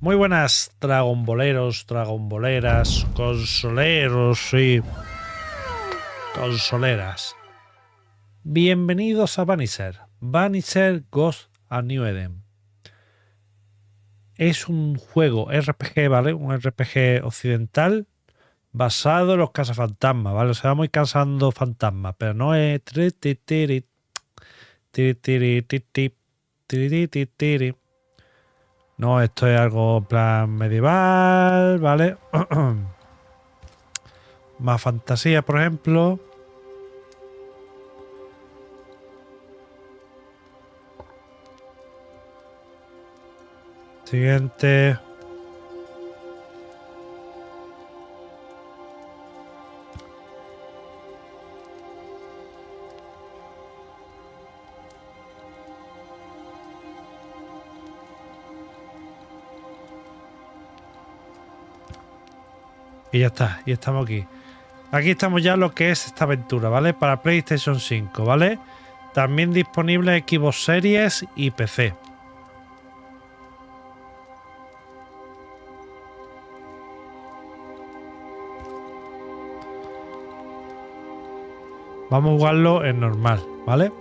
Muy buenas, dragonboleros, dragonboleras, consoleros y consoleras. Bienvenidos a Banishers. Banishers Ghost and New Eden. Es un juego RPG, ¿vale? Un RPG occidental basado en los cazafantasmas, ¿vale? O sea, muy cazando fantasmas, pero no es... No, esto es algo en plan medieval, ¿vale? Más fantasía, por ejemplo. Siguiente. Y ya está, y estamos aquí. Aquí estamos ya lo que es esta aventura, ¿vale? Para PlayStation 5, ¿vale? También disponible en Xbox Series y PC. Vamos a jugarlo en normal, ¿vale?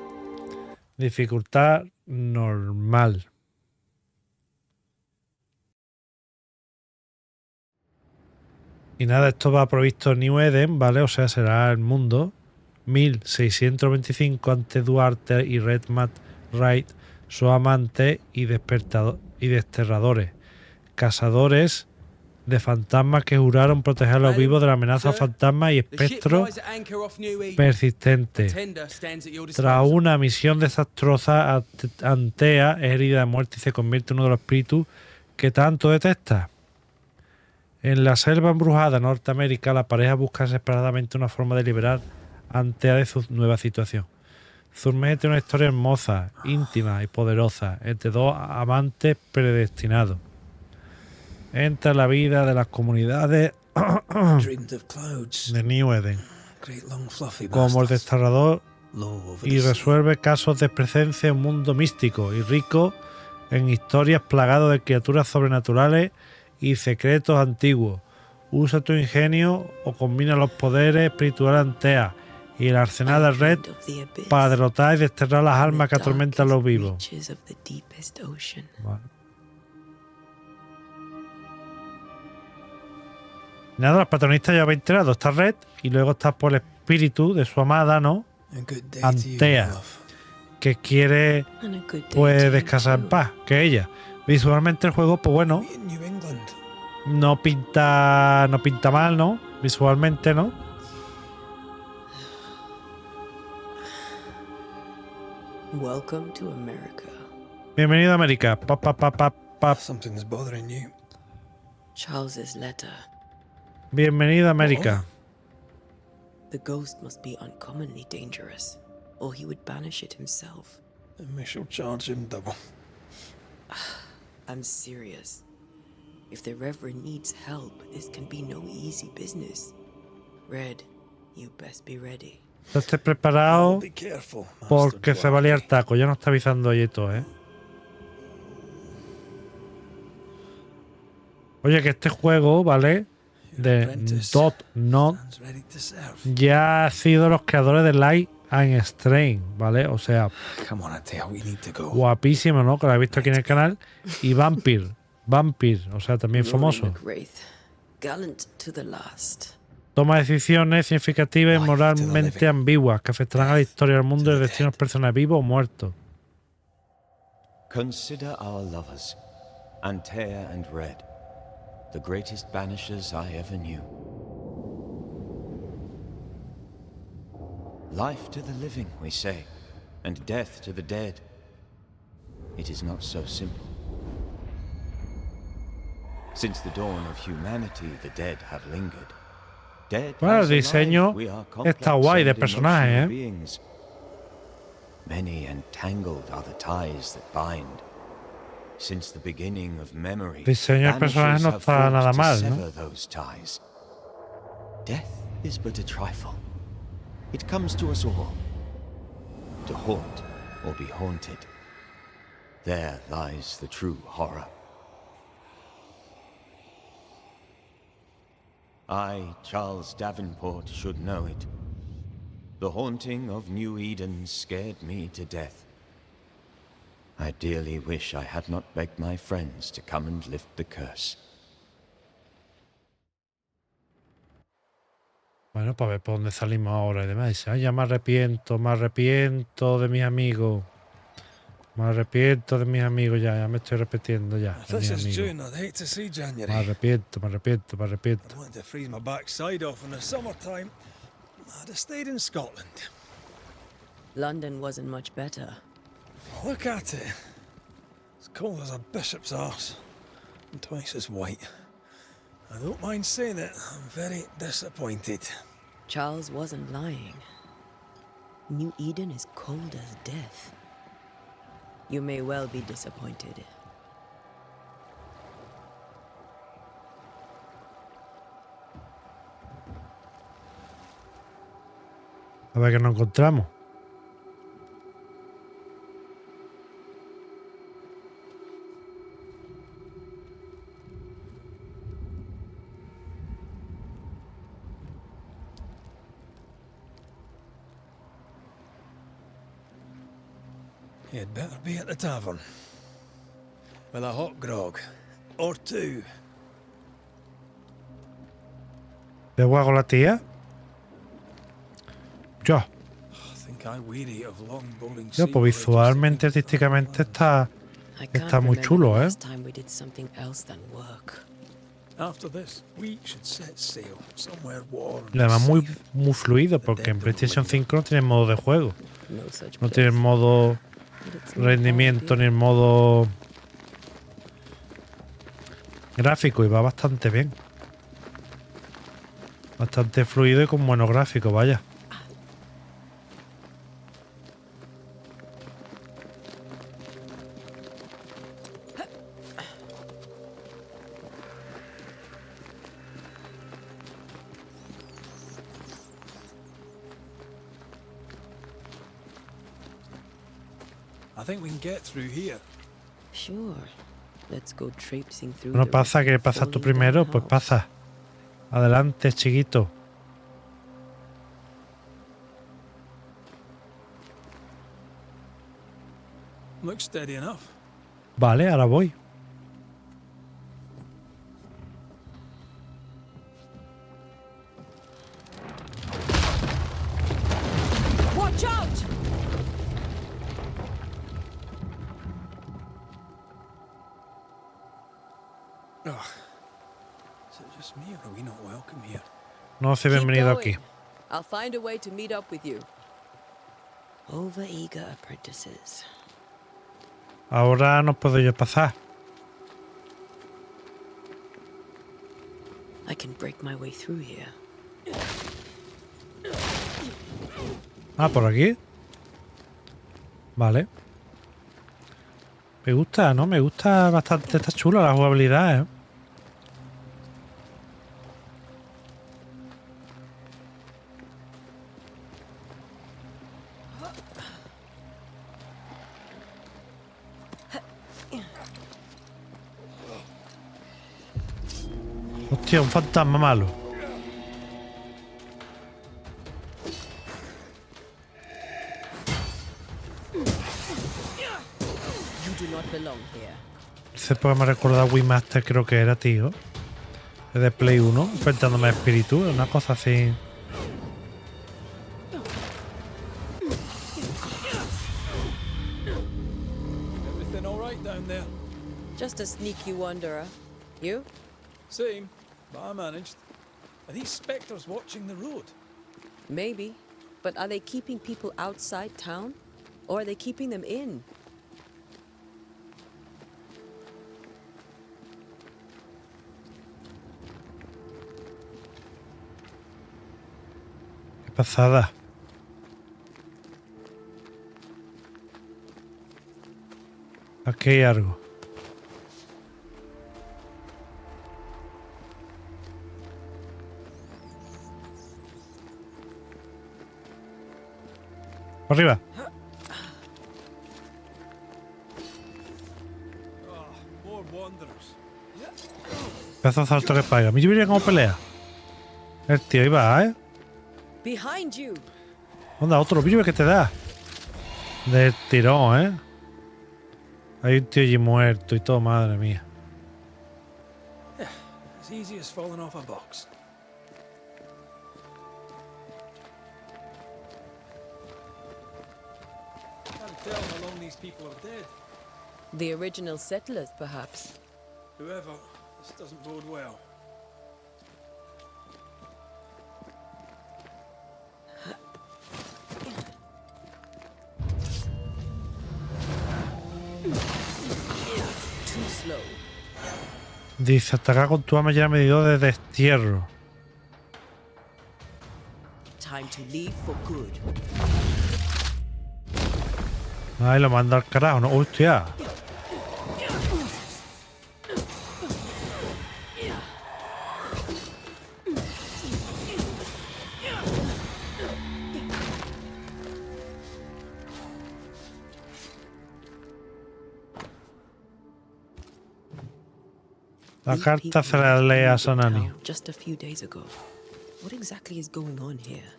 Dificultad normal. Y nada, esto va provisto en New Eden, ¿vale? O sea, será el mundo 1625 ante Duarte y Redmat Wright, su amante y desterradores, cazadores de fantasmas que juraron proteger a los vivos de la amenaza fantasma y espectro persistente. Tras una misión desastrosa, Antea es herida de muerte y se convierte en uno de los espíritus que tanto detesta. En la selva embrujada de Norteamérica, la pareja busca desesperadamente una forma de liberar a Antea de su nueva situación. Surmete una historia hermosa, íntima y poderosa entre dos amantes predestinados. Entra en la vida de las comunidades de New Eden como el desterrador y resuelve casos de presencia en un mundo místico y rico en historias plagadas de criaturas sobrenaturales y secretos antiguos. Usa tu ingenio o combina los poderes espirituales Antea y el arsenal de Red para derrotar y desterrar las almas que atormentan a los vivos. Vale. Nada, los protagonistas ya habéis enterado. Está Red y luego está por el espíritu de su amada, ¿no? Antea, que quiere pues descansar en paz, que ella. Visualmente el juego, pues bueno, no pinta mal, ¿no? Visualmente, ¿no? Bienvenido a América. Something's bothering you. Charles's letter. Bienvenido a América. The ghost must be uncommonly dangerous, or he would banish it himself. And we shall charge him double. I'm serious. If the Reverend needs help, this can be no easy business. Red, you best be ready. Esté preparado Be careful, Master porque se va a liar Duarte. taco. Ya nos está avisando ahí todo, ¿eh? Oye, que este juego, ¿vale? De Dot Not Stands ready to serve. ya ha sido los creadores de Light and Strain, ¿vale? O sea, Come on, Antea, we need to go. guapísimo, ¿no? Que lo he visto aquí en el canal. Y Vampire, o sea, también famoso. Wraith, gallant to the last. Toma decisiones significativas y moralmente ambiguas que afectarán a la historia del mundo y el destino de las personas vivos o muertos. Consider our lovers, Antea and Red, the greatest banishers I ever knew. Life to the living, we say, and death to the dead. It is not so simple. Since the dawn of humanity, the dead have lingered. Dead Bueno, el as alive, diseño we are está complex guay de and personaje, emotional ¿eh? beings. Many and tangled are the ties that bind. Since the beginning of memory, Diseño de personajes no banishers have está fought nada to mal, ¿no? sever those ties. Death is but a trifle. It comes to us all, to haunt or be haunted. There lies the true horror. I, Charles Davenport, should know it. The haunting of New Eden scared me to death. I dearly wish I had not begged my friends to come and lift the curse. Bueno, para ver por dónde salimos ahora y demás. Dice, ay, ya me arrepiento de mis amigos. Me arrepiento de mis amigos ya me estoy repitiendo ya. If De mis this is amigos. June, I'd hate to see Me January. arrepiento. I wanted to freeze my backside off in the summertime. I'd have stayed in Scotland. London wasn't much better. Look at it. As cold as a bishop's arse. And twice as white. I don't mind saying it, I'm very disappointed. Charles wasn't lying. New Eden is cold as death. You may well be disappointed. A ver qué nos encontramos. You'd better be at the tavern. With a hot grog. Or two. ¿Qué hago con la tía? Yo. I think I weary of long bowling Yo, pues visualmente, artísticamente está muy chulo, ¿eh? Time we did something else than work. After this, we should set sail somewhere warm. Y además muy, safe. muy fluido, porque en PlayStation 5 no tiene modo de juego. No such No tiene place. modo But it's not rendimiento far ni el modo gráfico y va bastante bien. Bastante fluido y con buenos gráficos, vaya. I think we can get through here. Sure. Let's go traipsing through Bueno, the pasa, rest que of pasas tú Falling primero, Down pues House. pasa. Adelante, chiquito. Looks steady enough. Vale, ahora voy. Watch out! Ugh. Is it just me or are we not welcome here? No soy Keep bienvenido going. aquí. I'll find a way to meet up with you. Overeager apprentices. Ahora no puedo yo pasar. I can break my way through here. Ah, por aquí. Vale. Me gusta, ¿no? Me gusta bastante. Está chula la jugabilidad, ¿eh? Hostia, un fantasma malo. You do not belong here. Ese porque me recuerda a Wii Master, creo que era, tío. Es de Play 1, enfrentándome a espíritu, una cosa así. Everything all right down there? Just a sneaky wanderer. You? Same, but I managed. Are these spectres watching the road? Maybe. But are they keeping people outside town? Or are they keeping them in? Qué pasada. Aquí hay algo. Arriba. More wanderers. Pedazo de salto que paga. Mira cómo pelea. El tío iba, ¿eh? Behind you. Onda, otro vídeo que te da. Del tirón, ¿eh? Hay un tío allí muerto y todo, madre mía. As easy as falling off a box. Can't tell how long these people are dead. The original settlers, perhaps. Whoever, this doesn't bode well. Too slow. Dice, atacar con tu arma ya medidor de destierro. Time to leave for good. Ay, lo manda al carajo, ¿no? Hostia. La carta se la lee a Sanani. Just a few days ago. What exactly is going on here?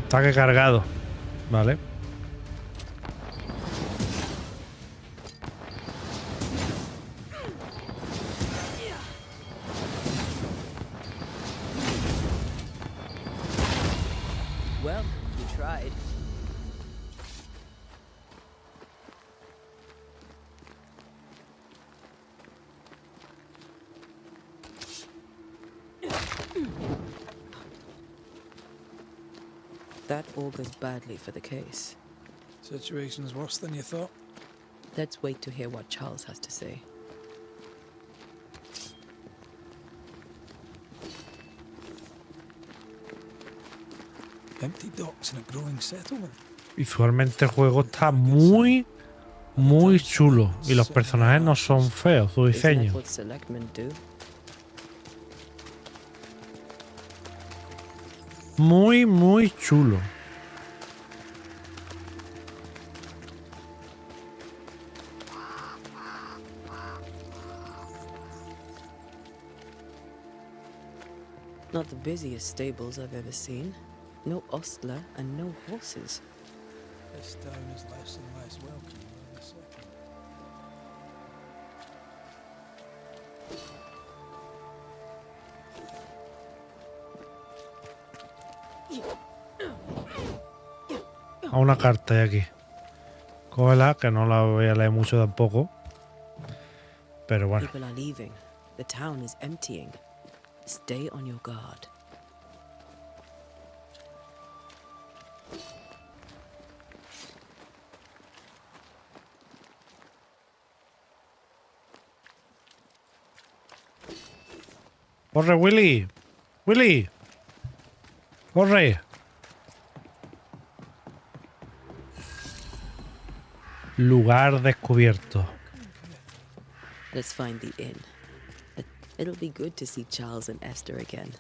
Ataque cargado. Vale. Well, you tried. That augurs badly for the case. Situation's worse than you thought. Let's wait to hear what Charles has to say. Empty docks in a growing settlement. Visualmente el juego está muy chulo. Y los personajes no son feos, su Isn't that diseño. what selectmen do? Muy chulo. Not the busiest stables I've ever seen. No ostler and no horses. This town is less and less welcoming every second. A una carta de aquí. Cógela, que no la voy a leer mucho tampoco. Pero bueno. People are leaving. The town is emptying. Stay on your guard. ¡Corre, Willy! ¡Willy! ¡Corre! Lugar descubierto. Let's find the inn. It'll be good to see Charles and Esther again.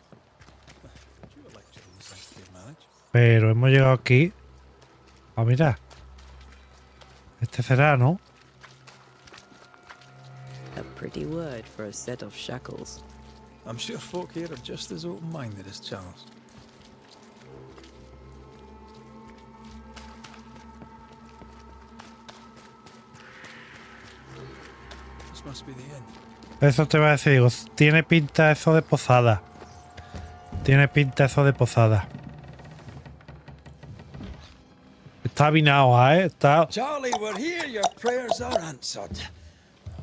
Pero hemos llegado aquí. Ah, mira. Este será, ¿no? A pretty word for a set of shackles. I'm sure folk here are just as open-minded as Charles. This must be the inn. Eso te va a decir, digo, tiene pinta eso de posada. Tiene pinta eso de posada. Está avinado, ¿eh? Está... Charlie, we're here. Your prayers are answered.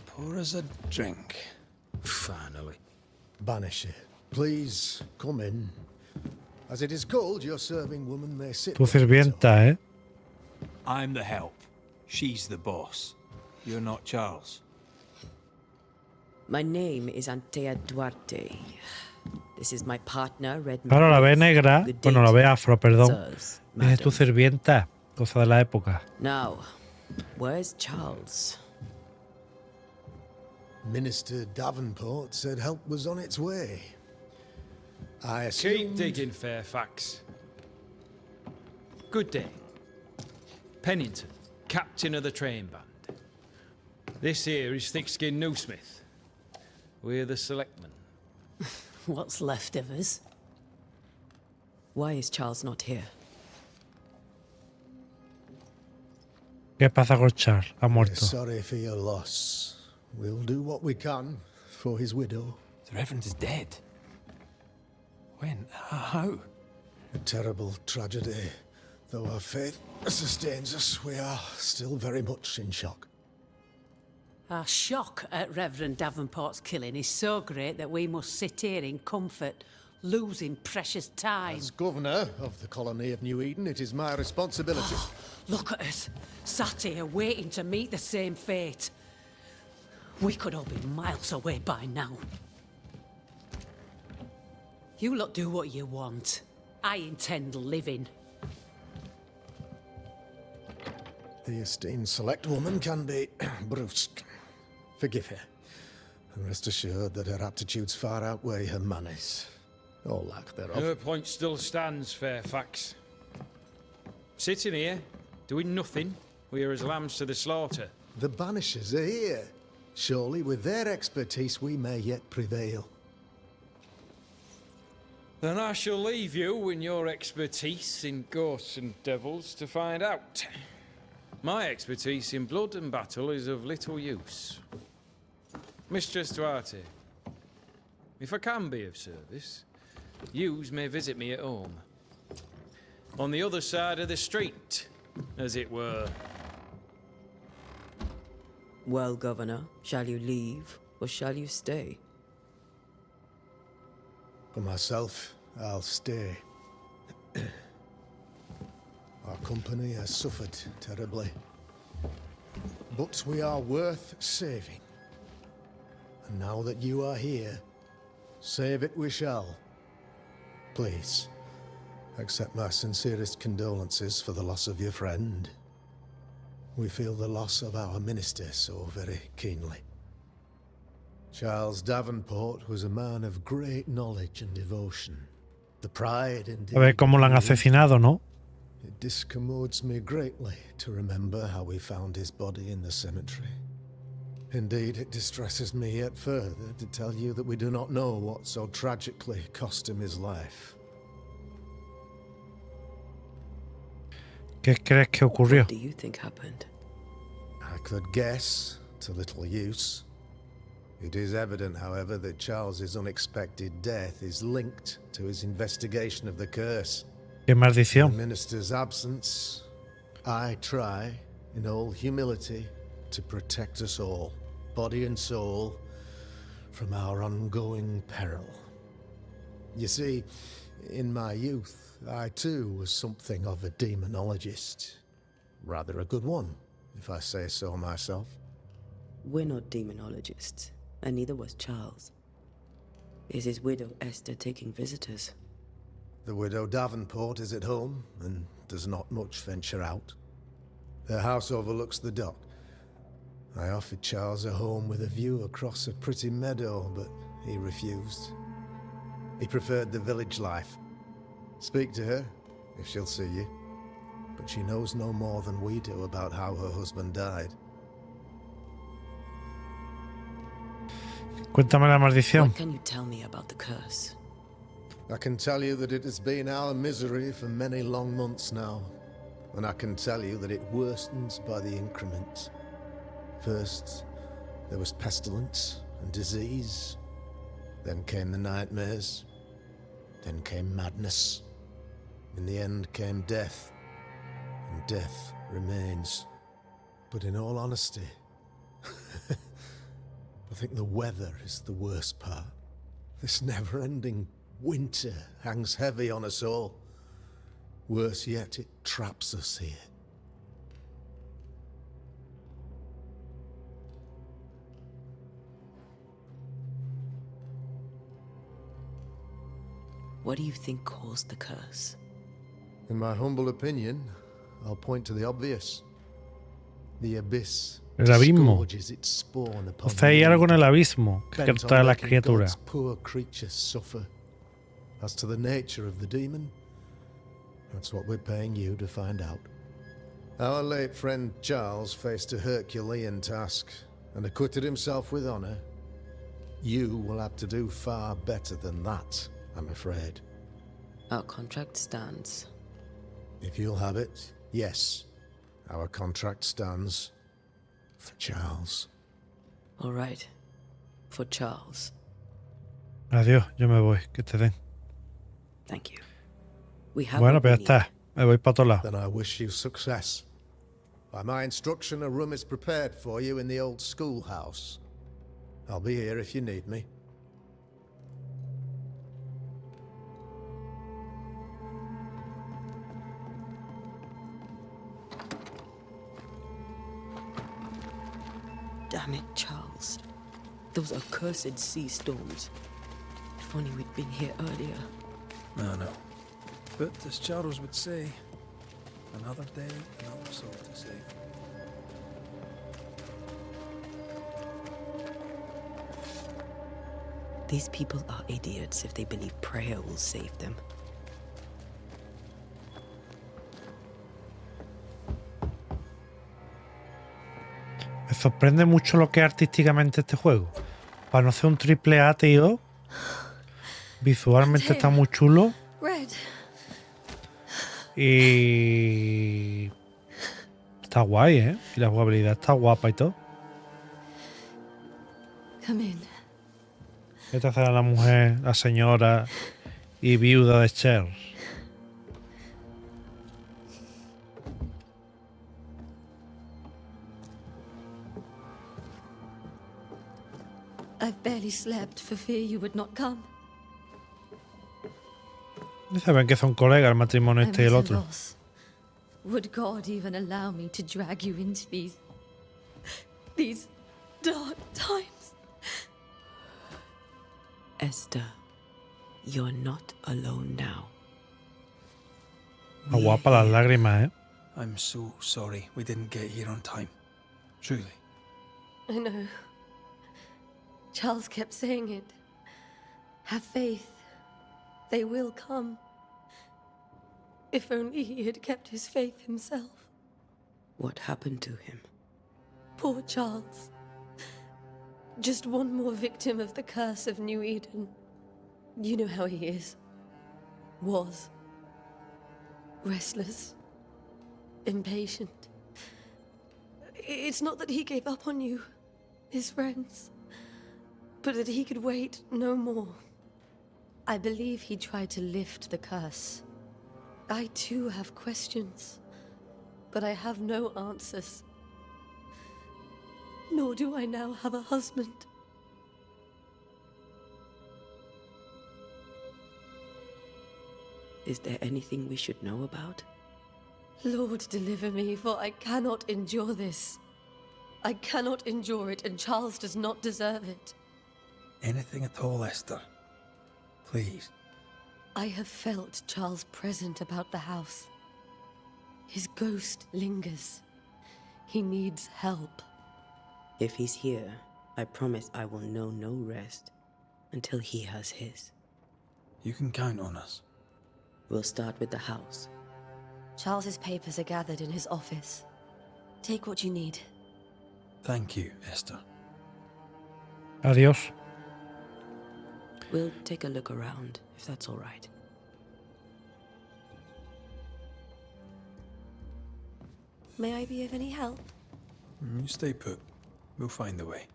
Pour us a drink. Finally. Banisher, please come in. As it is cold, your serving woman may sit. Tu sirvienta, ¿eh? I'm the help. She's the boss. You're not Charles. My name is Antea Duarte. This is my partner, Red. Claro, la ve negra. Good Bueno, la day ve to you, afro, perdón. sirs, Es tu madam. sirvienta. Cosa de la época. Now, where's Charles? Minister Davenport said help was on its way. I Keep assumed... digging, Fairfax. Good day. Pennington, captain of the train band. This here is thick-skinned Newsmith. We're the selectmen. What's left of us? Why is Charles not here? ¿Qué pasa con Charles? Ha We're muerto. sorry for your loss. We'll do what we can for his widow. The Reverend is dead. When? How? A terrible tragedy. Though our faith sustains us, we are still very much in shock. Our shock at Reverend Davenport's killing is so great that we must sit here in comfort, losing precious time. As governor of the colony of New Eden, it is my responsibility. Look at us, sat here waiting to meet the same fate. We could all be miles away by now. You lot do what you want. I intend living. The esteemed select woman can be brusque. Forgive her. And rest assured that her aptitudes far outweigh her manners. Or lack thereof. Her point still stands, Fairfax. Sitting here, doing nothing, we're as lambs to the slaughter. The Banishers are here. Surely with their expertise we may yet prevail. Then I shall leave you and your expertise in ghosts and devils to find out. My expertise in blood and battle is of little use. Mistress Duarte, if I can be of service, yous may visit me at home. On the other side of the street, as it were. Well, Governor, shall you leave or shall you stay? For myself, I'll stay. Our company has suffered terribly. But we are worth saving. And now that you are here, save it we shall. Please, accept my sincerest condolences for the loss of your friend. We feel the loss of our minister so very keenly. Charles Davenport was a man of great knowledge and devotion. The pride and A ver cómo lo han asesinado, ¿no? It discommodes me greatly to remember how we found his body in the cemetery. Indeed, it distresses me yet further to tell you that we do not know what so tragically cost him his life. ¿Qué crees que ocurrió? What do you think happened? I could guess, to little use. It is evident, however, that Charles's unexpected death is linked to his investigation of the curse. ¿Qué In the maldición? minister's absence, I try, in all humility, to protect us all, body and soul, from our ongoing peril. You see, in my youth, I too was something of a demonologist. Rather a good one, if I say so myself. We're not demonologists, and neither was Charles. Is his widow Esther taking visitors? The widow Davenport is at home and does not much venture out. Her house overlooks the dock. I offered Charles a home with a view across a pretty meadow, but he refused. He preferred the village life. Speak to her, if she'll see you. But she knows no more than we do about how her husband died. Cuéntame la maldición. What can you tell me about the curse? I can tell you that it has been our misery for many long months now. And I can tell you that it worstens by the increment. First, there was pestilence and disease. Then came the nightmares. Then came madness. In the end came death. And death remains. But in all honesty, I think the weather is the worst part. This never-ending winter hangs heavy on us all. Worse yet, it traps us here. What do you think caused the curse? In my humble opinion, I'll point to the obvious. The abyss El abismo. disgorges its spawn upon O sea, hay the algo en el earth, abismo que bent trae a on las making criaturas. God's poor creatures suffer. As to the nature of the demon, that's what we're paying you to find out. Our late friend Charles faced a Herculean task and acquitted himself with honor. You will have to do far better than that, I'm afraid. Our contract stands. If you'll have it, yes. Our contract stands for Charles. All right. For Charles. Adiós, yo me voy, que te den. Thank you. We have Bueno, what we pues ya está. Me voy para todos lados. Then I wish you success. By my instruction, a room is prepared for you in the old schoolhouse. I'll be here if you need me. Damn it, Charles. Those accursed sea storms. If only we'd been here earlier. I know. But as Charles would say, another day, another soul to save. These people are idiots if they believe prayer will save them. Me sorprende mucho lo que es artísticamente este juego. Para no ser un triple A, tío. Visualmente está muy chulo. Red. Y está guay, ¿eh? Y la jugabilidad está guapa y todo. Come in. ¿Qué te hace la mujer, la señora y viuda de Cher? I've barely slept for fear you would not come. Dice, ven que son colegas el matrimonio I'm este y el at a otro. loss. Would God even allow me to drag you into these dark times? Esther, you're not alone now. Está guapa las lágrimas, ¿eh? I'm so sorry we didn't get here on time. Truly. I know. Charles kept saying it. Have faith. They will come. If only he had kept his faith himself. What happened to him? Poor Charles. Just one more victim of the curse of New Eden. You know how he is. Was. Restless. Impatient. It's not that he gave up on you, his friends, but that he could wait no more. I believe he tried to lift the curse. I too have questions, but I have no answers. Nor do I now have a husband. Is there anything we should know about? Lord, deliver me, for I cannot endure this. I cannot endure it, and Charles does not deserve it. Anything at all, Esther. Please. I have felt Charles present about the house. His ghost lingers. He needs help. If he's here, I promise I will know no rest until he has his. You can count on us. We'll start with the house. Charles's papers are gathered in his office. Take what you need. Thank you, Esther. Adiós. We'll take a look around, if that's all right. May I be of any help? You stay put. We'll find the way.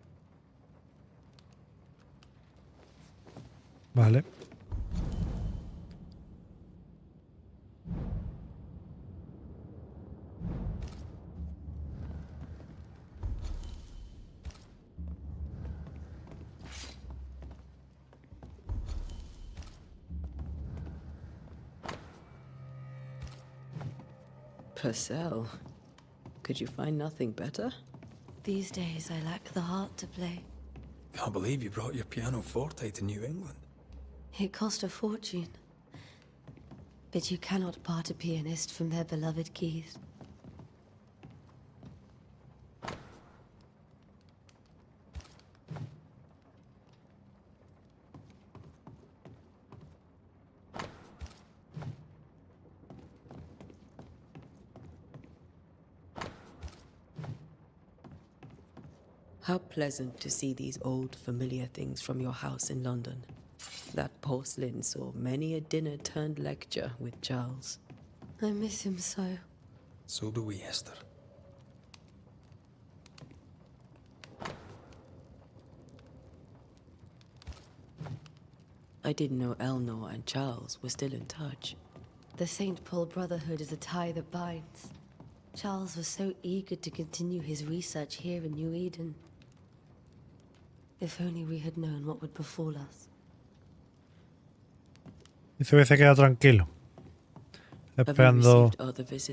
Vale. Purcell, could you find nothing better? These days I lack the heart to play. Can't believe you brought your pianoforte to New England. It cost a fortune. But you cannot part a pianist from their beloved keys. How pleasant to see these old familiar things from your house in London. That porcelain saw many a dinner-turned-lecture with Charles. I miss him so. So do we, Esther. I didn't know Eleanor and Charles were still in touch. The St. Paul Brotherhood is a tie that binds. Charles was so eager to continue his research here in New Eden. If only we had known what would befall us. Y se hubiese quedado tranquilo, esperando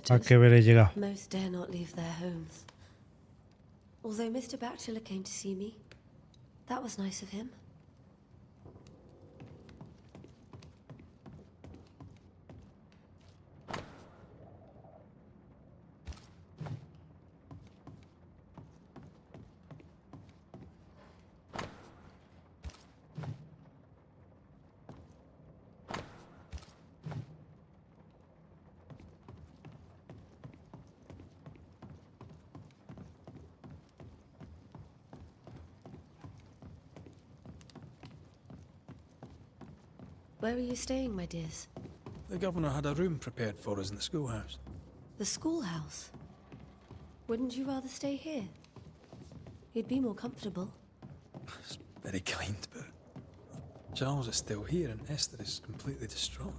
a que hubiera llegado. Most dare not leave their homes. Although Mr. Bachelor came to see me, that was nice of him. Where are you staying, my dears? The governor had a room prepared for us in the schoolhouse. The schoolhouse? Wouldn't you rather stay here? You'd be more comfortable. It's very kind, but Charles is still here and Esther is completely distraught.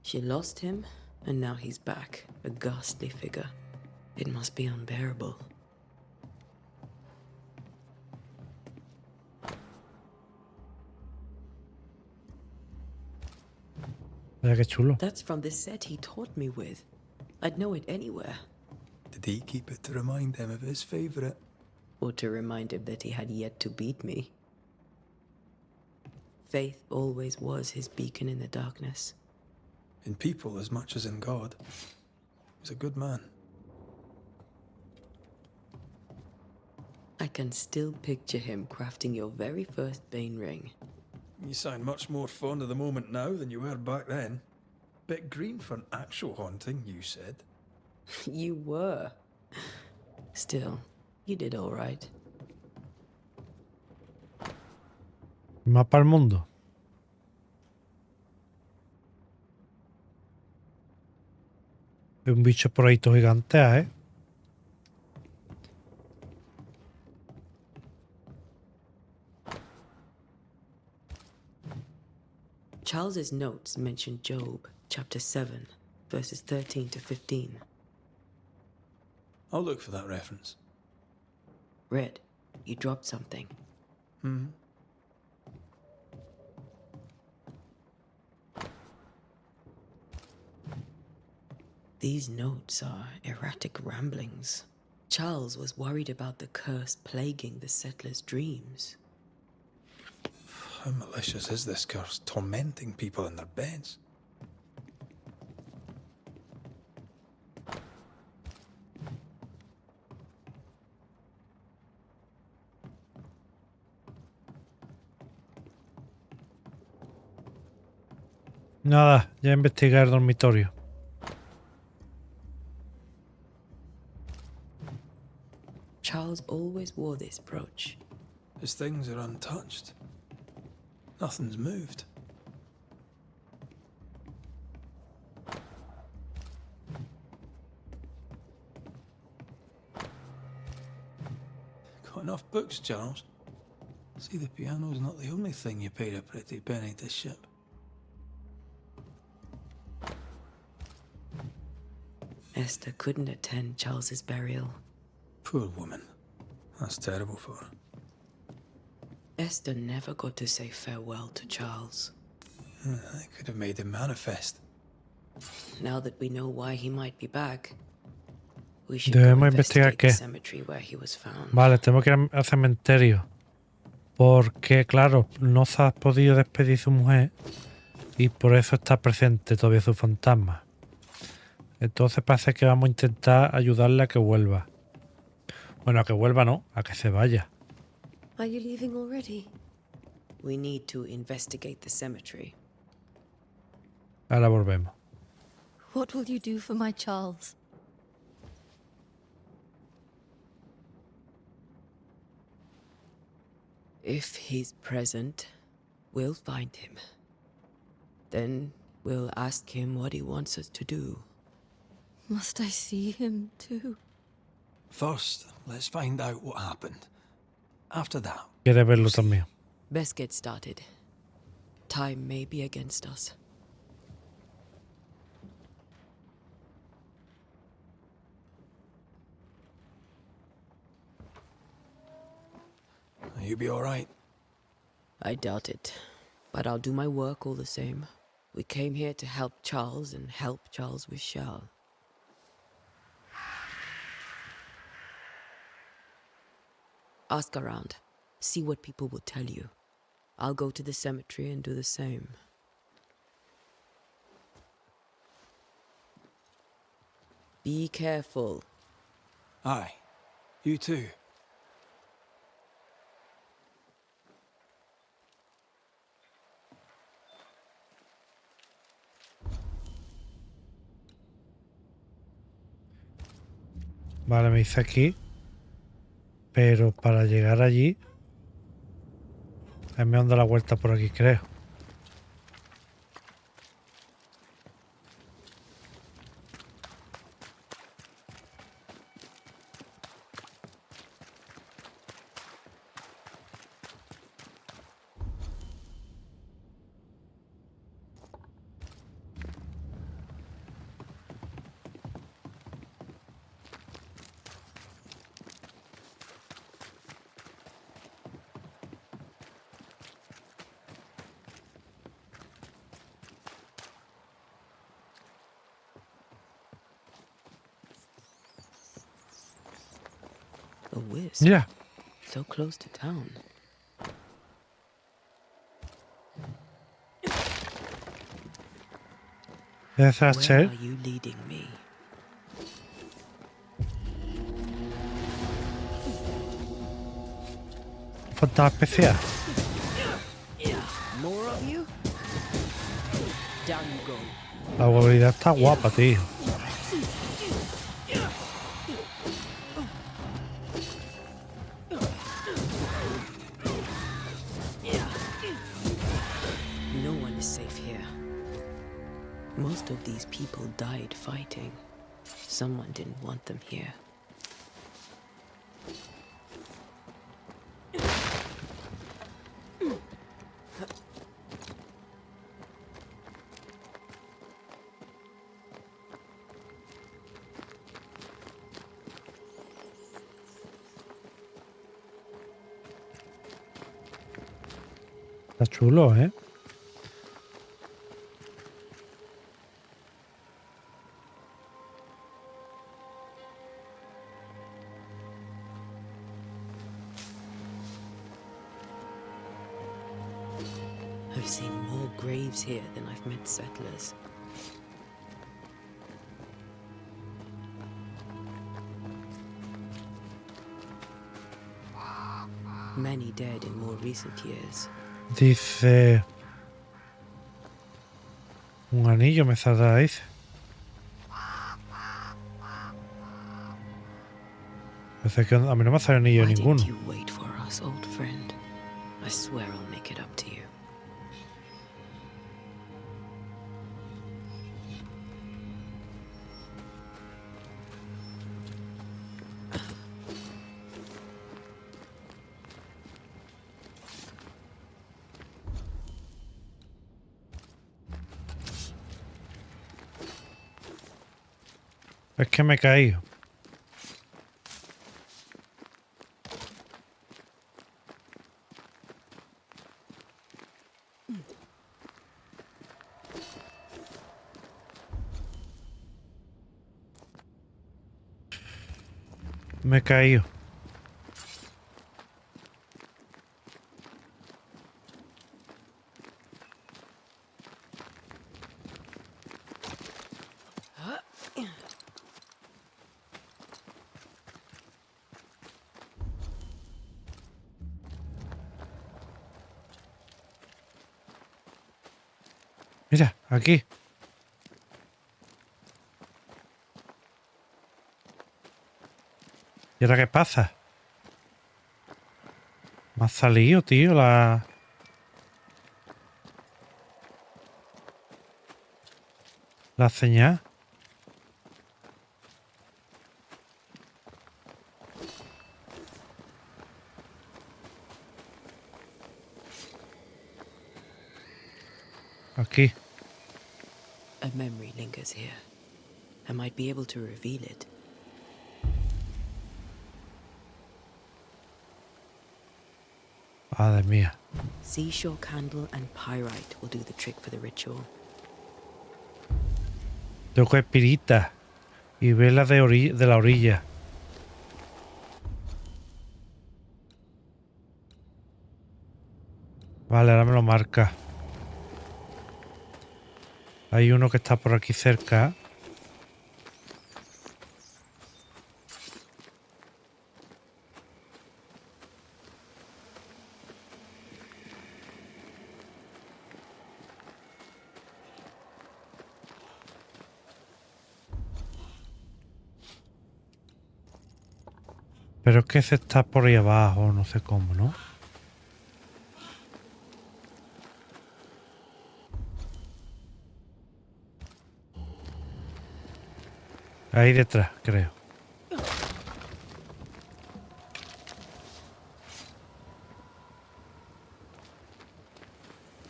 She lost him, and now he's back, a ghastly figure. It must be unbearable. Mira qué chulo. That's from the set he taught me with. I'd know it anywhere. Did he keep it to remind him of his favourite? Or to remind him that he had yet to beat me. Faith always was his beacon in the darkness. In people as much as in God. He's a good man. I can still picture him crafting your very first Bane ring. You sound much more fond of the moment now than you were back then. Bit green for an actual haunting, you said. You were. Still, you did all right. Mapa del mundo. Hay un bicho por ahí todo gigante, ¿eh? Charles's notes mention Job, chapter 7, verses 13 to 15. I'll look for that reference. Red, you dropped something. Hmm. These notes are erratic ramblings. Charles was worried about the curse plaguing the settlers' dreams. How malicious is this curse, tormenting people in their beds? Nada, ya investigué el dormitorio. Charles always wore this brooch. His things are untouched. Nothing's moved. Got enough books, Charles? See, the piano's not the only thing you paid a pretty penny to ship. Esther couldn't attend Charles's burial. Poor woman. That's terrible for her. Esther never got to say farewell to Charles. I could have made him manifest. Now that we know why he might be back, we should Debemos investigar the qué. cemetery where he was found. Vale, tenemos que ir al cementerio. Porque, claro, no se ha podido despedir su mujer y por eso está presente todavía su fantasma. Entonces parece que vamos a intentar ayudarle a que vuelva. Bueno, a que vuelva no, a que se vaya. Are you leaving already? We need to investigate the cemetery. Ahora volvemos. What will you do for my Charles? If he's present, we'll find him. Then we'll ask him what he wants us to do. Must I see him too? First, let's find out what happened. After that, Quiere verlo también. Best get started. Time may be against us. you be all right? I doubt it, but I'll do my work all the same. We came here to help Charles, and help Charles we shall. Ask around. See what people will tell you. I'll go to the cemetery and do the same. Be careful. Aye. You too. Vale, me dice aquí. Pero para llegar allí... me ando la vuelta por aquí, creo. A wisp. Mira. So close to town. Esa Where Cher. are you leading me? Fantasma especial. More of you? Down you go. La jugabilidad está guapa, tío. No one is safe here. Most of these people died fighting. Someone didn't want them here. Está chulo, ¿eh? I've seen more graves here than I've met settlers. Many dead in more recent years. Dice... Un anillo me saldrá, dice. Parece que a mí no me sale anillo Why ninguno. didn't you wait for us, old friend? I swear I'll make it up to you. Es que me he caído. Me he caído. Mira, aquí. ¿Y ahora qué pasa? Me ha salido, tío, la señal. Aquí. A memory lingers here. I might be able to reveal it. Madre mía. Seashore candle and pyrite will do the trick for the ritual. Tengo que espirita y vela de la orilla. Vale, ahora me lo marca. Hay uno que está por aquí cerca. Pero es que ese está por ahí abajo, no sé cómo, ¿no? Ahí detrás, creo.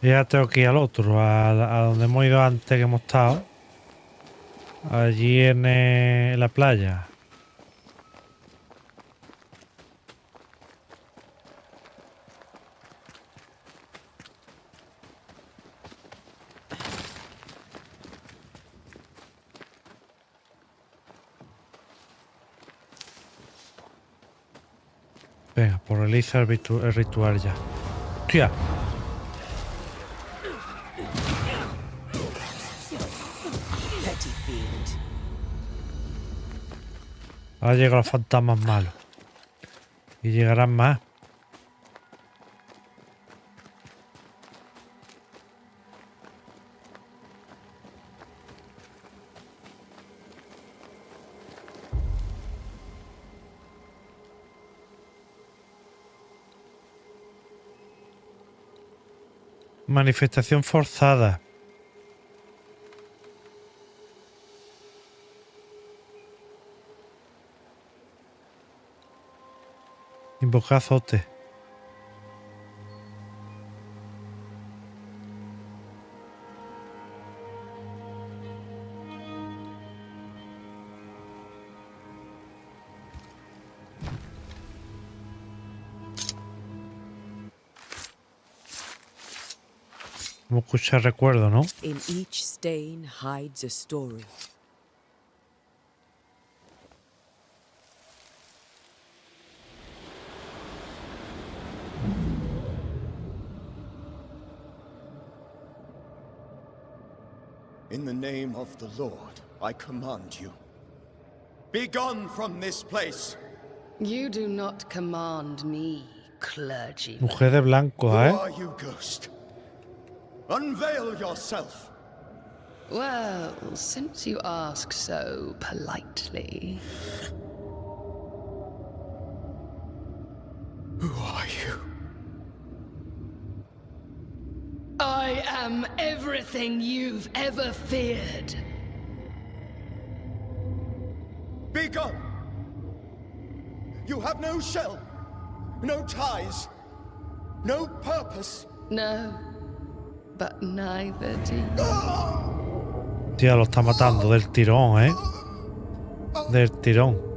Ya tengo que ir al otro, a donde hemos ido antes que hemos estado. Allí en la playa. Venga, por realizar el ritual ya. ¡Hostia! Petty fiend. Ahora llegan los fantasmas malos. Y llegarán más. Manifestación forzada. Invocar azote. Como escuchar recuerdo, ¿no? In each stain hides a story. In the name of the Lord, I command you. Be gone from this place. You do not command me, clergy. Mujer de blanco, Who ¿eh? are you, ghost? Unveil yourself. Well, since you ask so politely. Who are you? I am everything you've ever feared. Be gone. You have no shell, no ties, no purpose. No, but neither do you. Tía, lo está matando del tirón, ¿eh? Del tirón.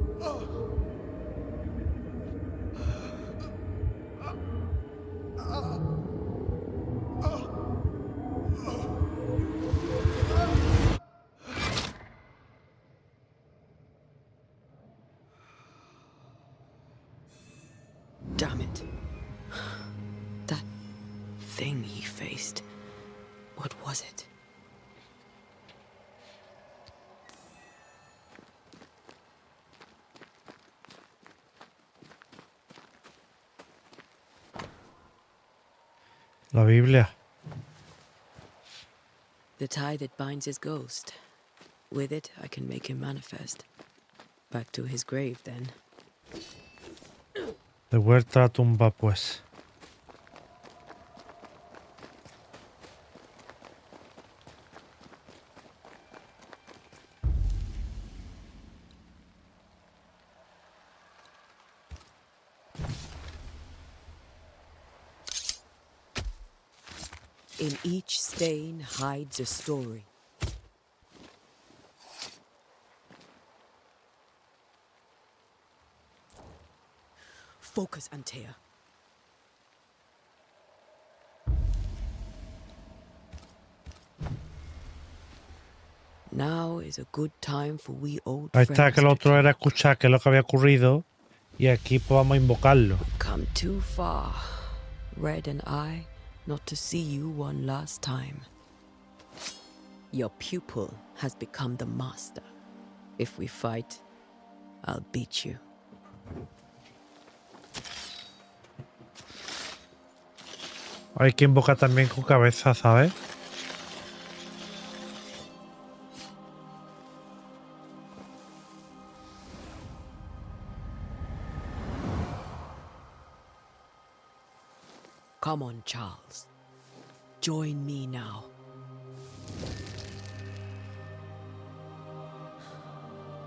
Damn it. That thing he faced. What was it? La Biblia. The tie that binds his ghost. With it, I can make him manifest. Back to his grave, then. De vuelta a la tumba, pues. In each stain hides a story. Focus, Antea. Now is a good time for we old Ahí está, que el otro era escuchar qué es lo que había ocurrido y aquí pues vamos a invocarlo. Come too far, Red and I, not to see you one last time. Your pupil has become the master. If we fight, I'll beat you. Hay que invocar también con cabeza, ¿sabes? Come on, Charles. Join me now.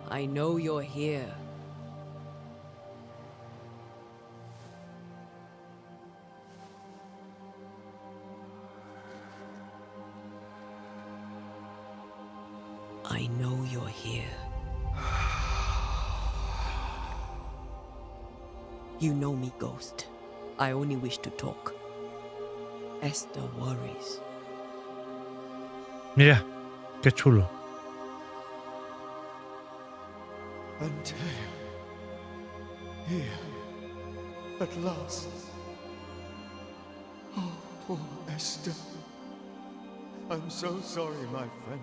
I know you're here. I know you're here. You know me, Ghost. I only wish to talk. Esther worries. Mira, qué chulo. Antea, here, at last. Oh, poor Esther. I'm so sorry, my friend.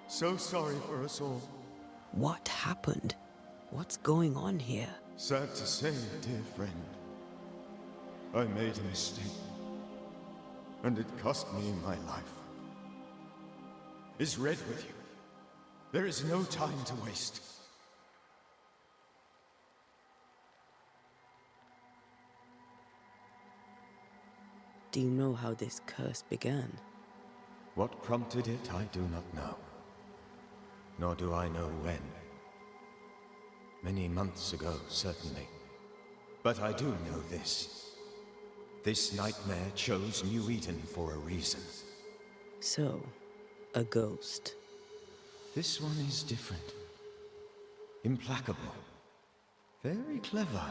So sorry for us all. What happened? What's going on here? Sad to say, dear friend, I made a mistake, and it cost me my life. Is Red with you? There is no time to waste. Do you know how this curse began? What prompted it, I do not know. Nor do I know when. Many months ago, certainly. But I do know this. This nightmare chose New Eden for a reason. So, a ghost. This one is different. Implacable. Very clever.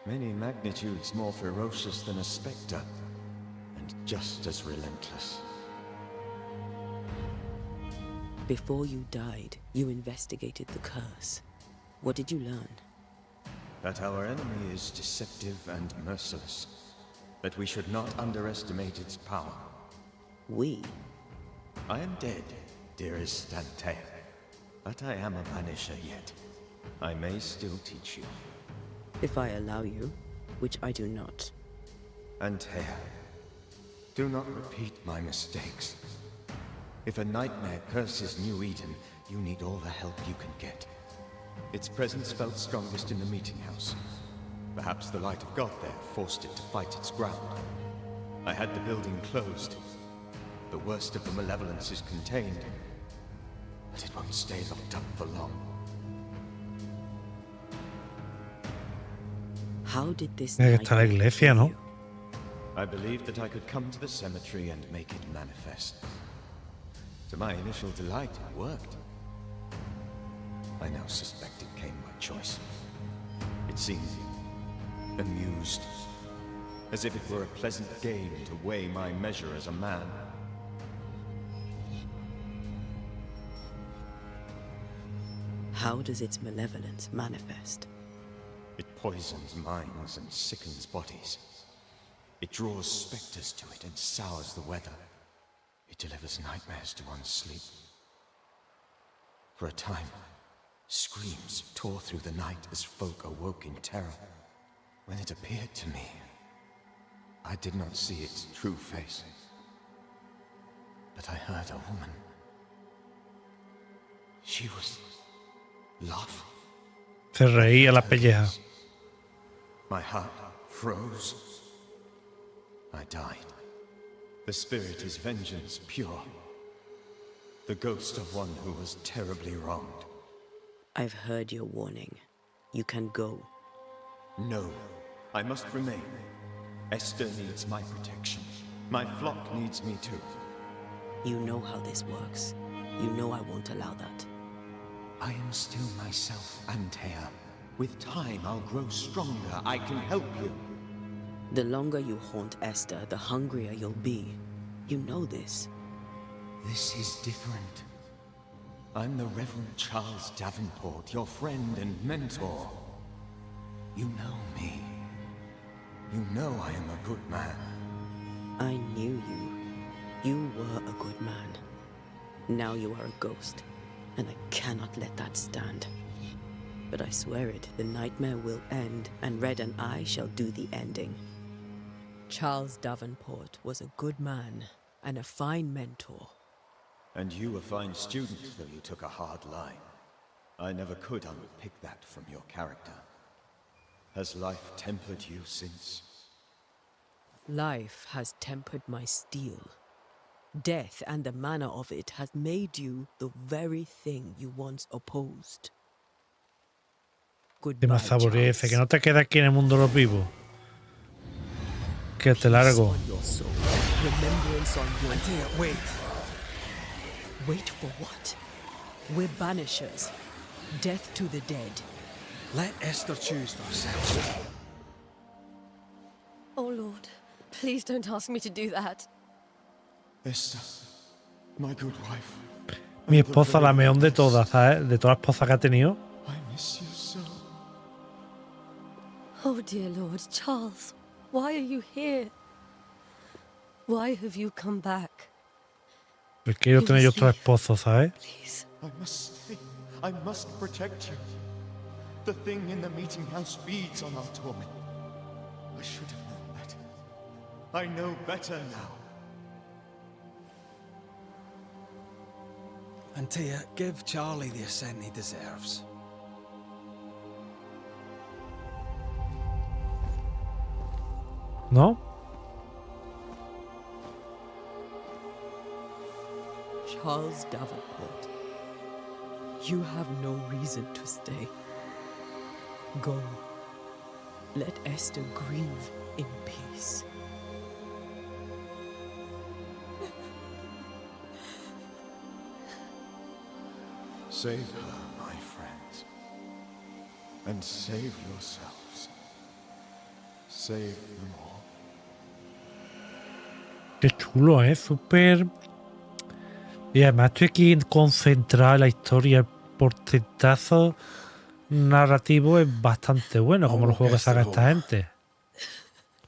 Many magnitudes more ferocious than a spectre, and just as relentless. Before you died, you investigated the curse. What did you learn? That our enemy is deceptive and merciless. That we should not underestimate its power. We? I am dead, dearest Antea. But I am a Banisher yet. I may still teach you. If I allow you, which I do not. Antea, do not repeat my mistakes. If a nightmare curses New Eden, you need all the help you can get. Its presence felt strongest in the meeting house. Perhaps the light of God there forced it to fight its ground. I had the building closed. The worst of the malevolence is contained, but it won't stay locked up for long. How did this Mira que está la iglesia, ¿no? I believed that I could come to the cemetery and make it manifest. To my initial delight, it worked. I now suspect it came by choice. It seemed amused, as if it were a pleasant game to weigh my measure as a man. How does its malevolence manifest? It poisons minds and sickens bodies. It draws specters to it and sours the weather. It delivers nightmares to one's sleep. For a time, screams tore through the night as folk awoke in terror. When it appeared to me, I did not see its true face. But I heard a woman. She was laughing. Se reía la pelleja. My heart froze. I died. The spirit is vengeance pure. The ghost of one who was terribly wronged. I've heard your warning. You can go. No, I must remain. Esther needs my protection. My flock needs me too. You know how this works. You know I won't allow that. I am still myself, Antea. With time, I'll grow stronger. I can help you. The longer you haunt Esther, the hungrier you'll be. You know this. This is different. I'm the Reverend Charles Davenport, your friend and mentor. You know me. You know I am a good man. I knew you. You were a good man. Now you are a ghost, and I cannot let that stand. But I swear it, the nightmare will end, and Red and I shall do the ending. Charles Davenport was a good man and a fine mentor. And you a fine student, though you took a hard line. I never could unpick that from your character. Has life tempered you since? Life has tempered my steel. Death and the manner of it has made you the very thing you once opposed. Te Goodbye, me saborece, que Charles. no te quedas aquí en el mundo de los vivos. Que te largo. Peace on your soul. Remembrance on your Antea, wait. Wait for what? We're banishers. Death to the dead. Let Esther choose for herself. Oh, Lord, please don't ask me to do that. Esther, my good wife. Mi esposa, la mejor de todas, ¿sabes? De todas las esposas que ha tenido. I miss you so. Oh, dear Lord, Charles, why are you here? Why have you come back? Pues quiero tener yo otro esposo, ¿sabes? Please. I must stay. I must protect you. The thing in the meeting house feeds on our torment. I should have known better. I know better now. Antea, give Charlie the ascent he deserves. ¿No? Charles Davenport, you have no reason to stay. Go. Let Esther grieve in peace. Save her, my friends. And save yourselves. Save them all. Qué chulo, ¿eh? Súper... Y además estoy aquí concentrado en la historia. El porcentazo narrativo es bastante bueno, como los juegos que saca esta gente.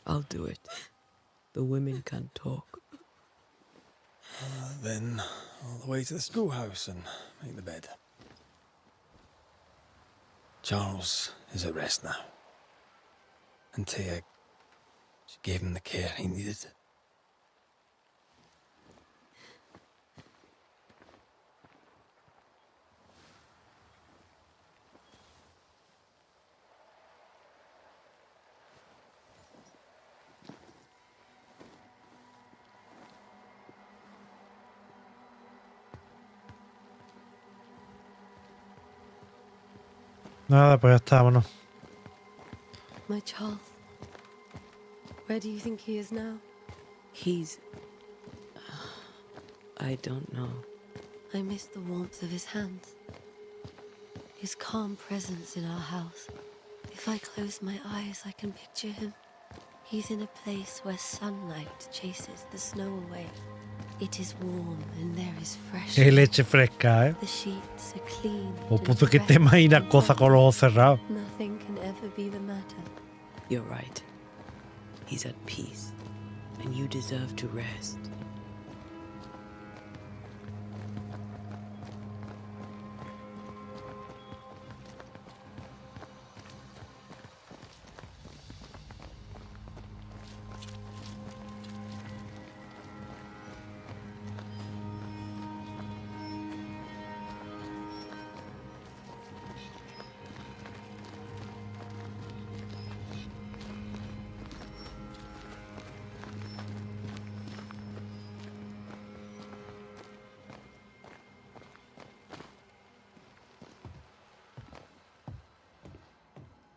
I'll do it. The women can talk. Then, all the way to the schoolhouse and make the bed. Charles is at rest now. Antea, she gave him the care he needed. Nada, pues ya está, vámonos. My Charles, where do you think he is now? He's... I don't know. I miss the warmth of his hands. His calm presence in our house. If I close my eyes, I can picture him. He's in a place where sunlight chases the snow away. It is warm and there is fresh. Qué leche fresca, ¿eh? The sheets are clean. O puto que te imaginas cosas con los ojos cerrados. Nothing can ever be the matter. You're right. He's at peace, and you deserve to rest.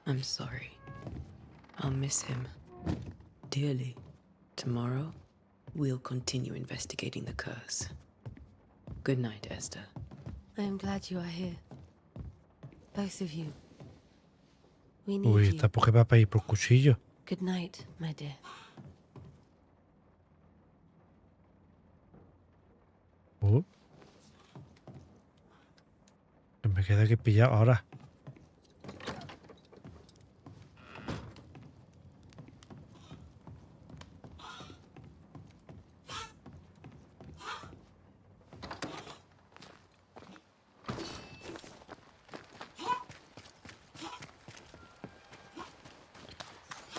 I'm sorry. I'll miss him dearly. Tomorrow, We'll continue investigating the curse. Good night, Esther. I am glad you are here. Both of you. We need Uy, you. esta porque va para ir por cuchillo. Good night, my dear. Me queda aquí pillado ahora.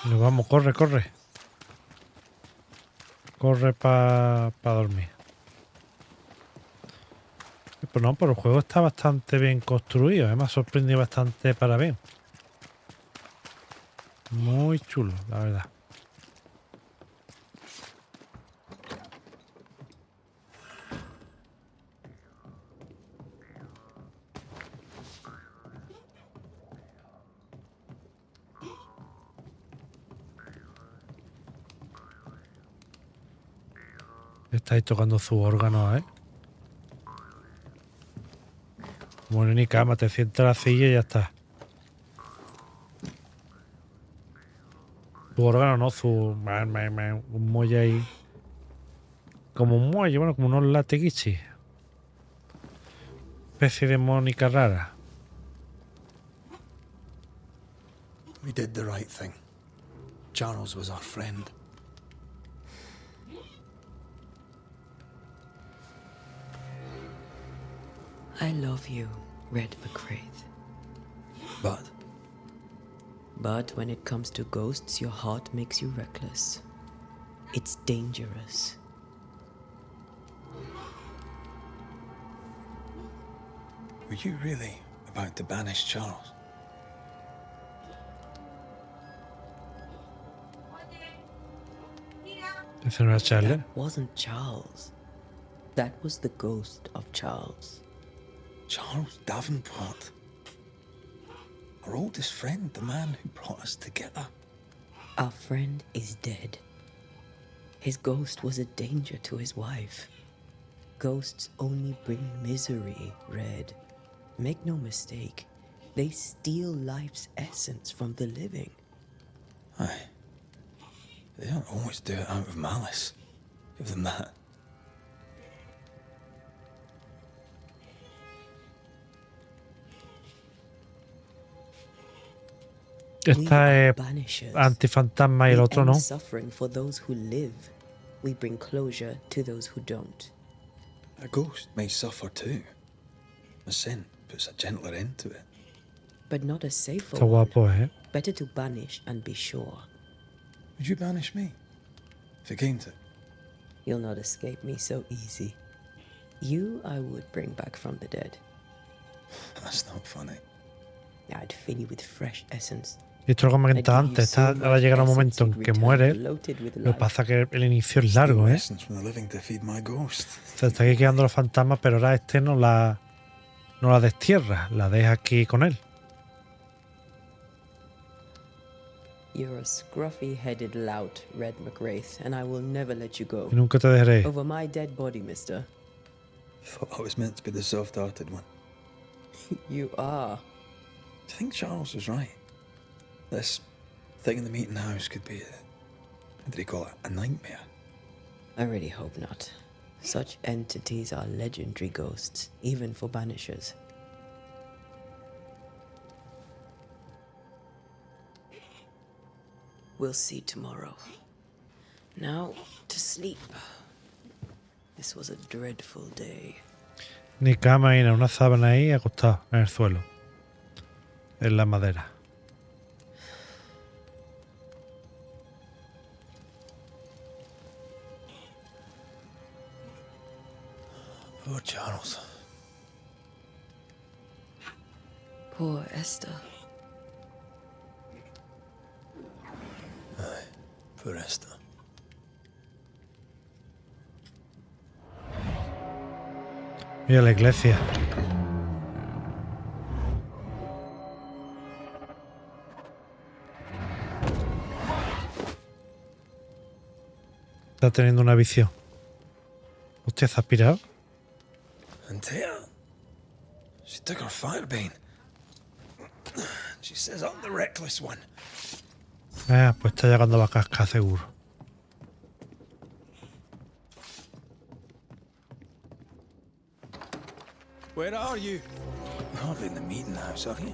Nos vamos, corre, corre. Corre para dormir. Pues no, pero el juego está bastante bien construido. Me ha sorprendido bastante para bien. Muy chulo, la verdad. Está ahí tocando su órgano, ¿eh? Bueno, ni cama, te sientas en la silla y ya está. Su órgano, no, un muelle ahí. Como un muelle, bueno, como unos latiguichis. Especie de mónica rara. We did the right thing. Charles was our friend. I love you, Red McCraith. But when it comes to ghosts, your heart makes you reckless. It's dangerous. Were you really about to banish Charles? Ese no era Charlie. That wasn't Charles. That was the ghost of Charles. Charles Davenport. Our oldest friend, the man who brought us together. Our friend is dead. His ghost was a danger to his wife. Ghosts only bring misery, Red. Make no mistake, they steal life's essence from the living. Aye. They don't always do it out of malice. Give them that. Esta es antifantasma y el otro no. Suffering for those who live. We bring closure to those who don't. A ghost may suffer too. A sin puts a gentler end to it. But not a safer Está guapo, one. Better to banish and be sure. Would you banish me? If it came to it? You'll not escape me so easy. You I would bring back from the dead. That's not funny. I'd fill you with fresh essence. Y esto lo comentaba antes, ahora llegará un momento en que muere. Lo que pasa es que el inicio es largo, ¿eh? Se está aquí quedando los fantasmas, pero ahora este no la destierra, la deja aquí con él. You're a scruffy-headed lout, Red McWraith, and I will never let you go. Y nunca te dejaré. Over my dead body, mister. Thought I was meant to be the soft-hearted one. You are. Do you think Charles was right? This thing in the meeting house could be what did he call it? A nightmare? I really hope not. Such entities are legendary ghosts, even for Banishers. We'll see tomorrow. Now, to sleep. This was a dreadful day. Ni cama ni nada, una sábana ahí acostado en el suelo. En la madera. Poor Charles. Poor Esther. Aye, poor Esther. Mira la iglesia. Está teniendo una visión. Hostia, ¿se ha pirado? Antea. She took her fire bane. She says I'm the reckless one. Pues está llegando la casca, seguro. Where are you? Hardly in the meeting house, are you?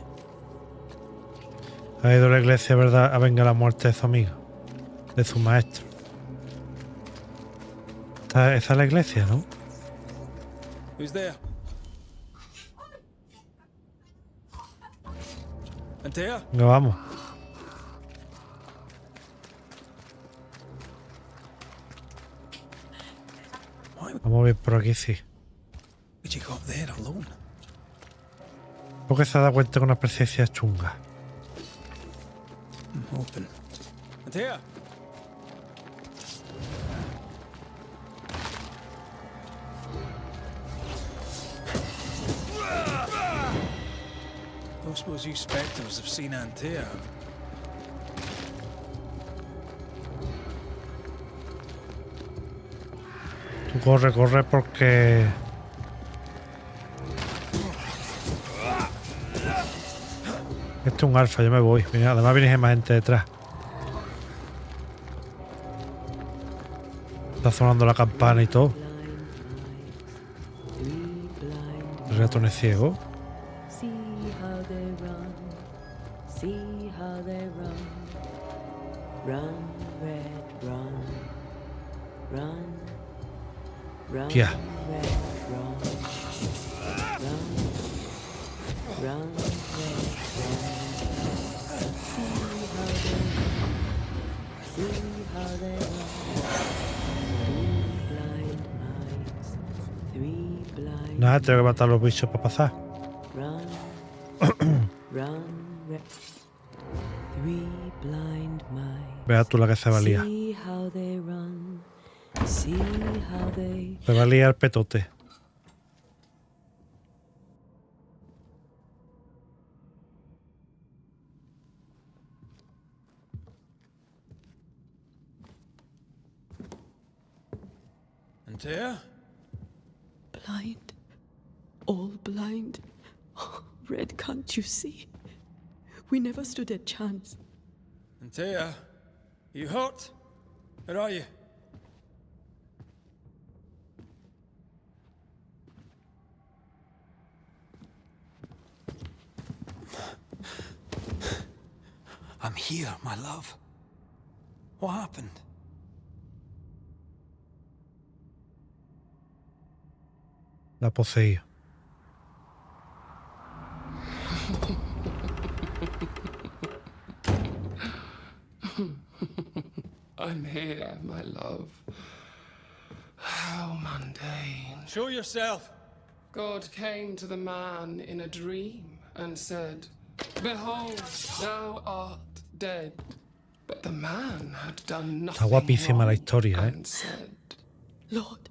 Ha ido a la iglesia, ¿verdad? A vengar la muerte de su amigo. De su maestro. Esa es la iglesia, ¿no? Who's there? Antea? Venga, vamos. Vamos a ver por aquí, sí. Would you go up there alone? Porque se ha dado cuenta con una presencia chunga. I'm hoping. Antea? Don't suppose you spectres have seen Antea? Tú corre, corre porque... Esto es un alfa, yo me voy. Mira, además viene más gente detrás. Está sonando la campana y todo. El ratón es ciego. Ya. Nada, tengo que matar a los bichos para pasar. Vea tú la que se valía. Me valía el petote. Antea? Blind. All blind. Oh, Red, can't you see? We never stood a chance. Antea? You hurt? Where are you? I'm here, my love. What happened? La poseía. I'm here, my love. How mundane. Show yourself. God came to the man in a dream and said, "Behold, thou art dead." But the man had done nothing Está guapísima la wrong historia, ¿eh? and said, Lord,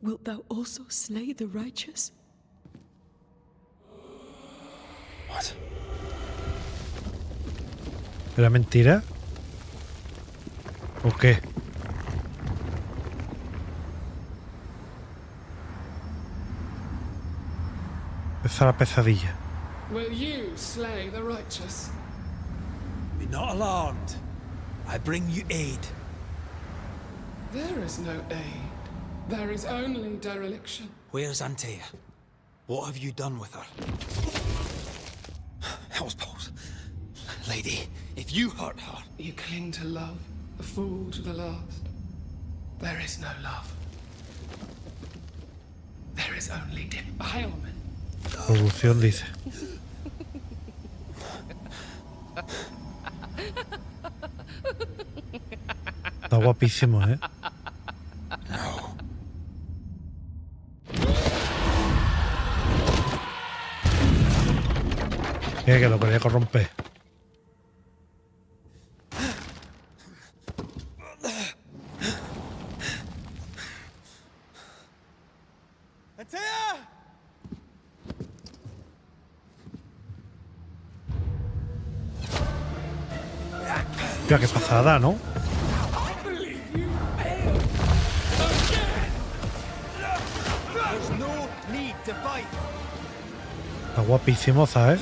wilt thou also slay the righteous? What? ¿Era mentira? ¿O qué? Esa es la pesadilla. "Will you slay the righteous?" Be not alarmed. I bring you aid. There is no aid. There is only dereliction. Where's Antea? What have you done with her? Hell's balls. Lady, if you hurt her... You cling to love, a fool to the last. There is no love. There is only defilement. Producción dice. Está guapísimo, ¿eh? No. Que lo quería corromper. Antea! Hostia, qué pasada, ¿no? Está guapísimo, ¿sabes?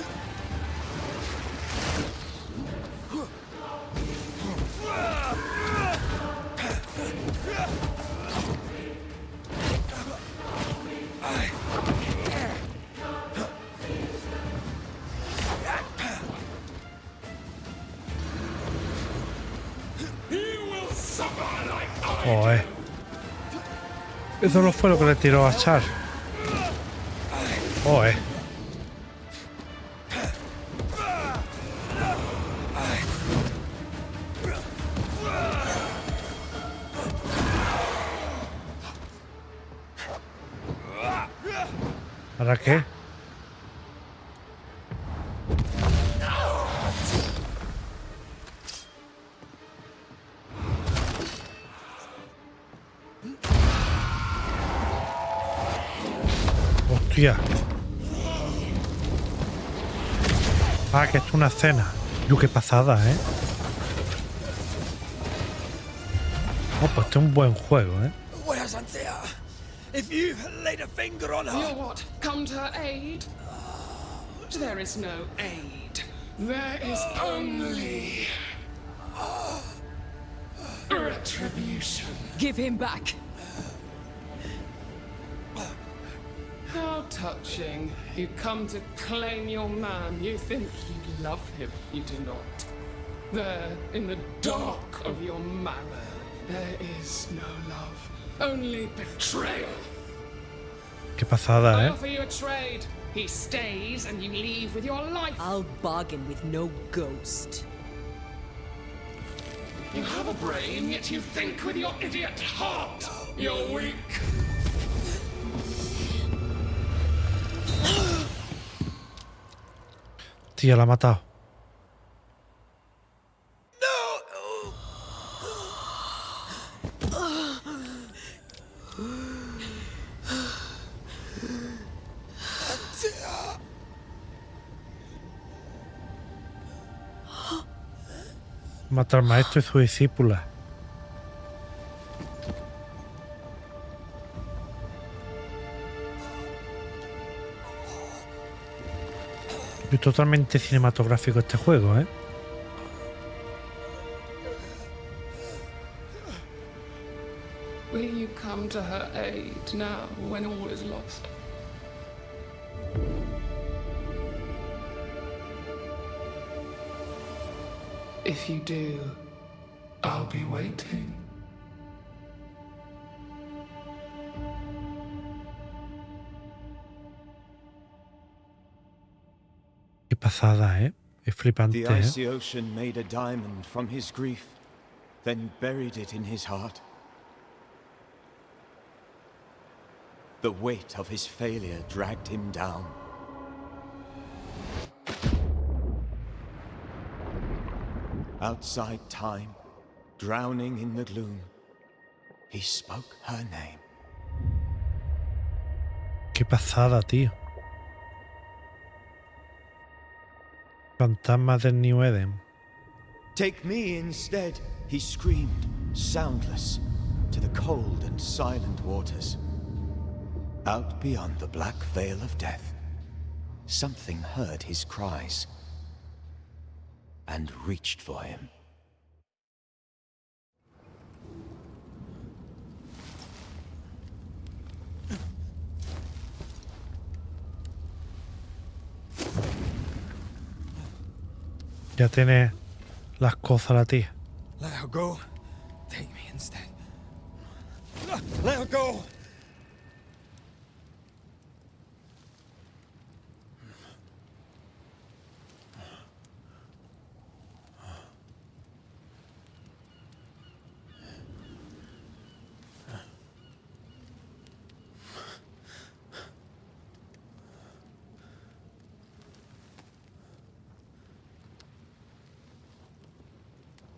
Joder. Eso no fue lo que le tiró a Char. Joder. ¿Para qué? Hostia. Ah, que esto es una cena. Yo, qué pasada, ¿eh? Oh, pues este es un buen juego, ¿eh? Where's Anthea? If you laid a finger on her... You what? Come to her aid? There is no aid. There is only... retribution. Give him back. How touching. You come to claim your man. You think you love him. You do not. There, in the dark of your marrow, there is no love. Only betrayal. Qué pasada, I ¿eh? offer you a trade. He stays and you leave with your life. I'll bargain with no ghost. You have a brain, yet you think with your idiot heart. You're weak. Tía, la ha matado. Mata al maestro y su discípula. Es totalmente cinematográfico este juego, ¿eh? Will you come to her aid now when all is lost? If you do, I'll be waiting. Qué pasada, ¿eh? Es flipante, The ¿eh? icy ocean made a diamond from his grief, then buried it in his heart. The weight of his failure dragged him down. Outside time, drowning in the gloom, he spoke her name. Qué pasada, tío. Fantasma del New Eden. Take me instead, he screamed, soundless, to the cold and silent waters. Out beyond the black veil of death, something heard his cries and reached for him. Ya tiene las cosas la tía. Let her go. Take me instead. Let her go.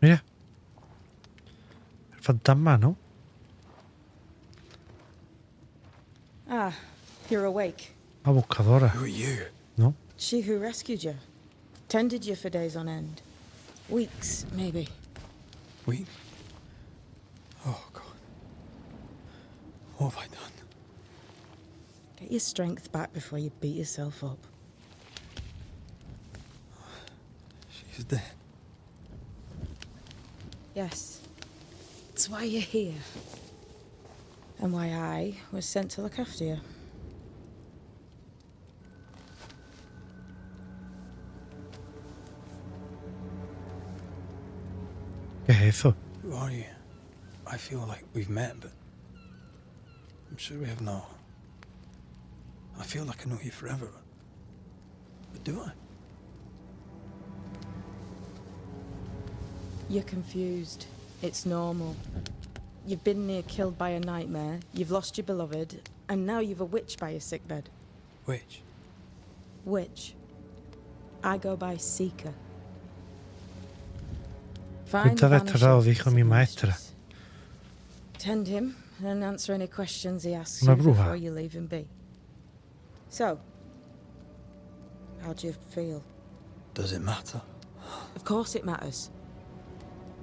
Mira. El fantasma, ¿no? Ah, you're awake. La buscadora. Who are you? ¿No? She who rescued you. Tended you for days on end. Weeks, maybe. We? Oh, God. What have I done? Get your strength back before you beat yourself up. He's dead. Yes. That's why you're here. And why I was sent to look after you. ¿Qué es eso? Who are you? I feel like we've met, but I'm sure we have not. I feel like I know you forever, but do I? You're confused. It's normal. You've been near killed by a nightmare, you've lost your beloved, and now you've a witch by your sickbed. Which? Witch. I go by Seeker. Find the desterrado, Banisher, dijo mi maestra. Tend him and answer any questions he asks Una you bruja. before you leave him be. So, how do you feel? Does it matter? Of course it matters.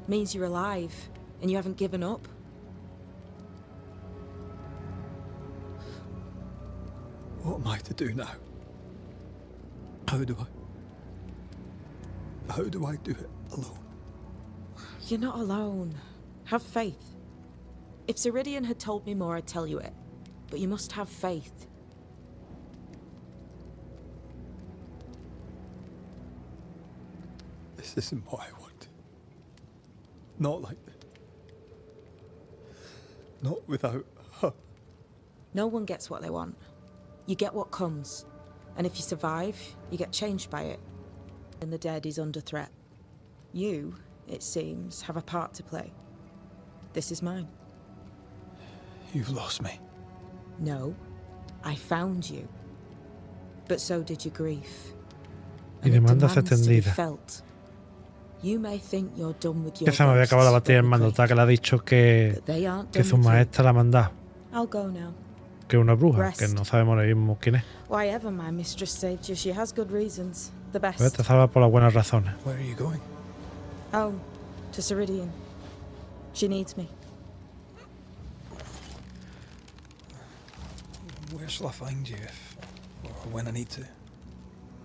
Means you're alive and you haven't given up. What am I to do now? How do I do it alone? You're not alone. Have faith. If Ceridian had told me more, I'd tell you it. But you must have faith. This isn't what I wanted. Not like this. Not without her. No one gets what they want. You get what comes. And if you survive, you get changed by it. And the dead is under threat. You, it seems, have a part to play. This is mine. You've lost me. No, I found you. But so did your grief. Y And it demandas demands to be atendidas. felt. You may think you're done with your Que se me había acabado la ghosts, batería del but mando. be Está que le ha dicho que But they aren't su done with you. maestra la ha mandado. I'll go now. Que es una bruja, Rest. que no sabemos ahora mismo quién es. Why ever my mistress saved you, she has good reasons. The best. Pero te salva por las buenas razones. Where are you going? Home, to Ceridian. She needs me. Where shall I find you if or when I need to?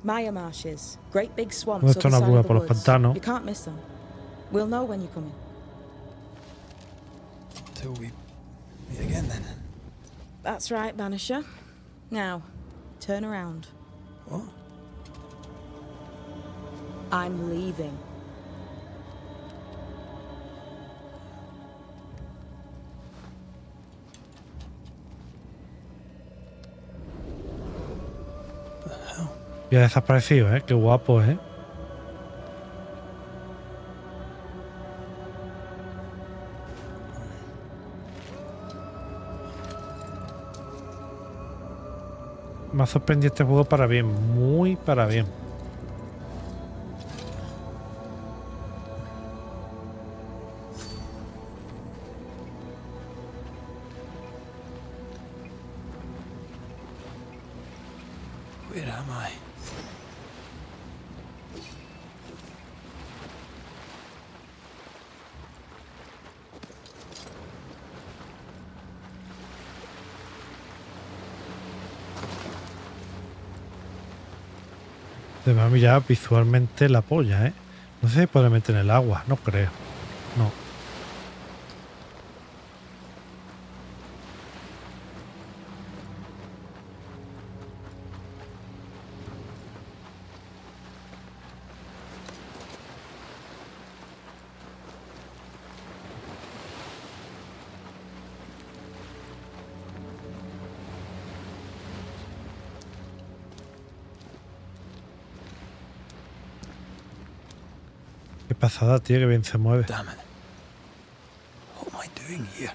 Maya marshes, great big swamps ¿Dónde other está una side bruja of the por los woods. pantanos? You can't miss them. We'll know when you're coming. Till we meet again then. That's right, Banisher. Now, turn around. What? I'm leaving. Y ha desaparecido, ¿eh? Qué guapo, ¿eh? Me ha sorprendido este juego para bien, muy para bien. Where am I? Además, mira, visualmente la polla, ¿eh? No sé si puede meter en el agua, no creo. No. Qué pasada, tío, que bien se mueve. Damn it. What am I doing here?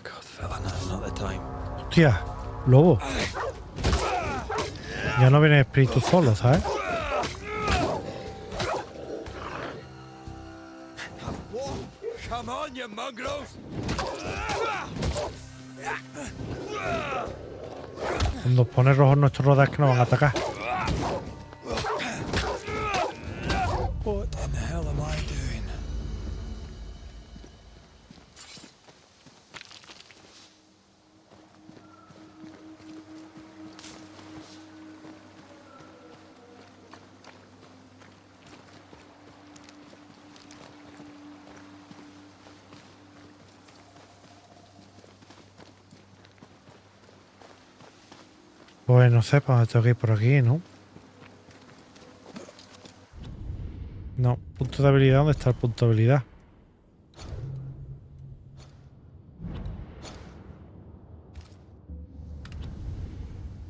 God, fella, now's not the time. Hostia, lobo. Ya no viene espíritu solo, ¿sabes? Come on, you mongrels! Cuando pone rojo nuestro rodar que nos van a atacar. What in the hell am I doing? Pues no sé, pues tengo que ir por aquí, ¿no? No, punto de habilidad, ¿dónde está el punto de habilidad?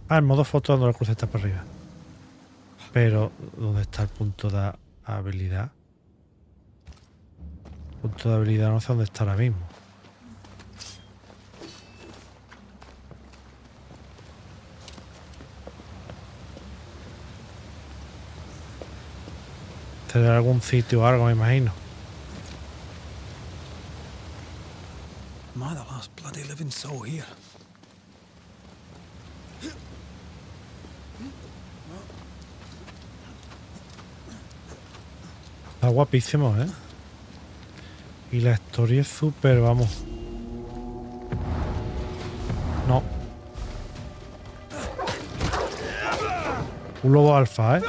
Ah, el modo foto donde la cruz está para arriba. Pero, ¿dónde está el punto de habilidad? Punto de habilidad no sé dónde está ahora mismo. Tendrá algún sitio o algo, me imagino. Am I the last bloody living soul here? Está guapísimo, ¿eh? Y la historia es súper, vamos. No. Un lobo alfa, ¿eh?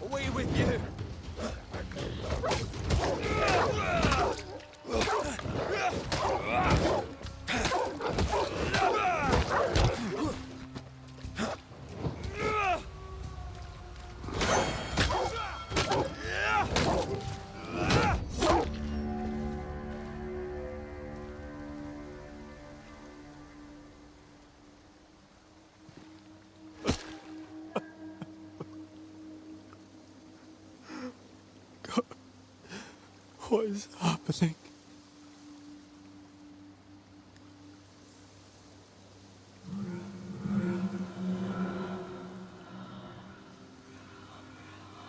Away with you! What is happening?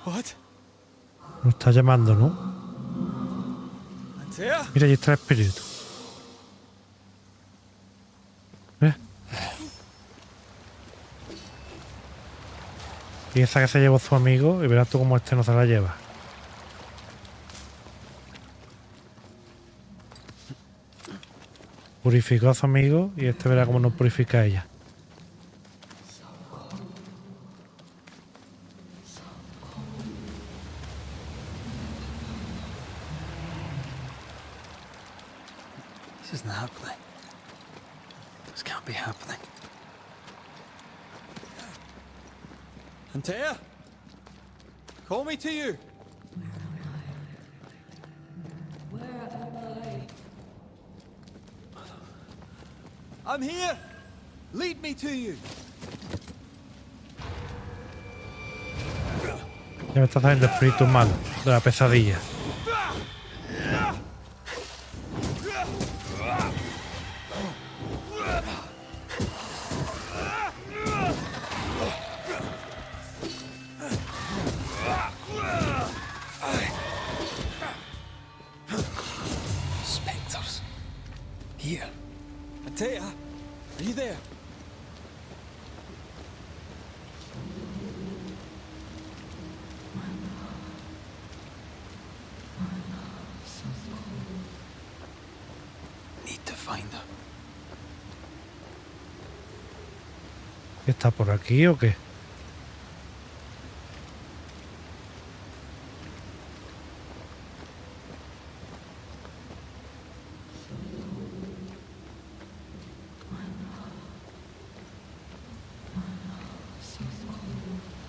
What? Nos está llamando, ¿no? Antea? Mira, ahí está el espíritu. Mira. Y esa que se llevó su amigo, y verás tú cómo este no se la lleva. Purificó a su amigo y este verá cómo no purifica a ella. This isn't happening. This can't be happening. Antea? Call me to you! I'm here! Lead me to you! Ya me está saliendo el espíritu malo de la pesadilla. Spectres. Here. Antea, are you there? Need to find her. ¿Está por aquí o qué?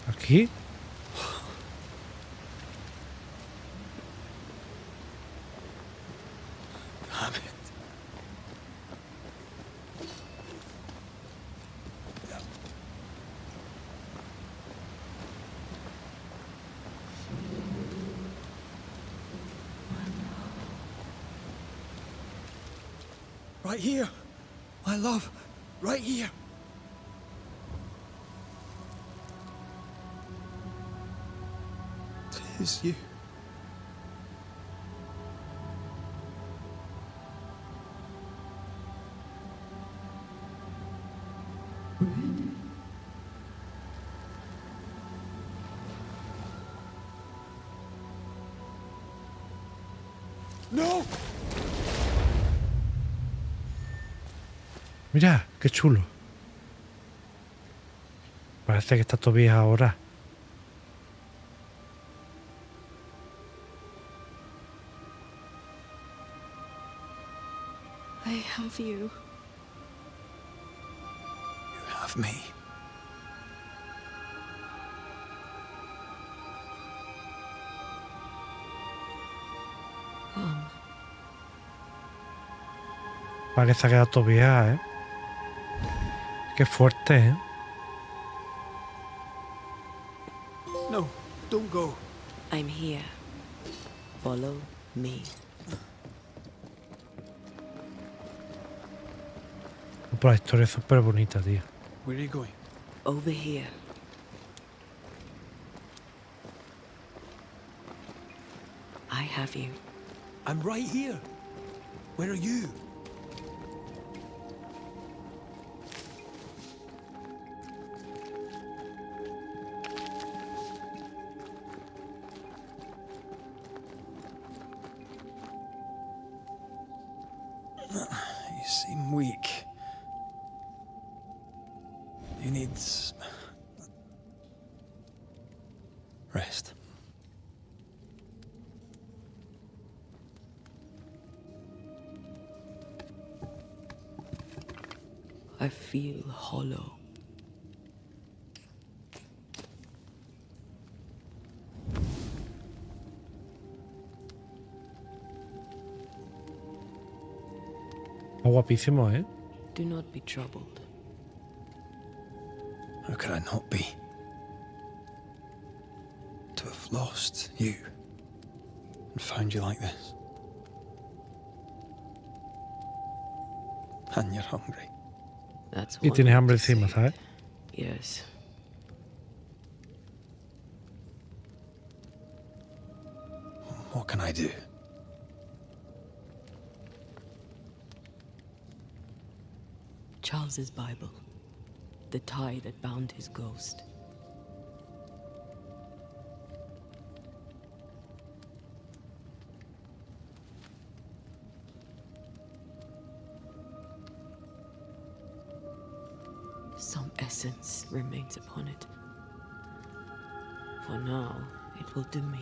¿Aquí? Damn it. Right here. My love. Right here. Tis you. No! Mira, qué chulo. Parece que está todo vieja ahora. I have you. You have me. Parece que ha quedado todo vieja, ¿eh? Qué fuerte, ¿eh? No, don't go. I'm here. Follow me. Pero la historia es súper bonita, tío. Where are you going? Over here. I have you. I'm right here. Where are you? You seem weak. You need rest. I feel hollow. Está guapísimo, ¿eh? Do not be troubled. How could I not be? To have lost you and found you like this. And you're hungry. That's Y one tienes way hambre to say encima, it. ¿sabes? Yes. What can I do? Charles's Bible. The tie that bound his ghost. Some essence remains upon it. For now, it will do me.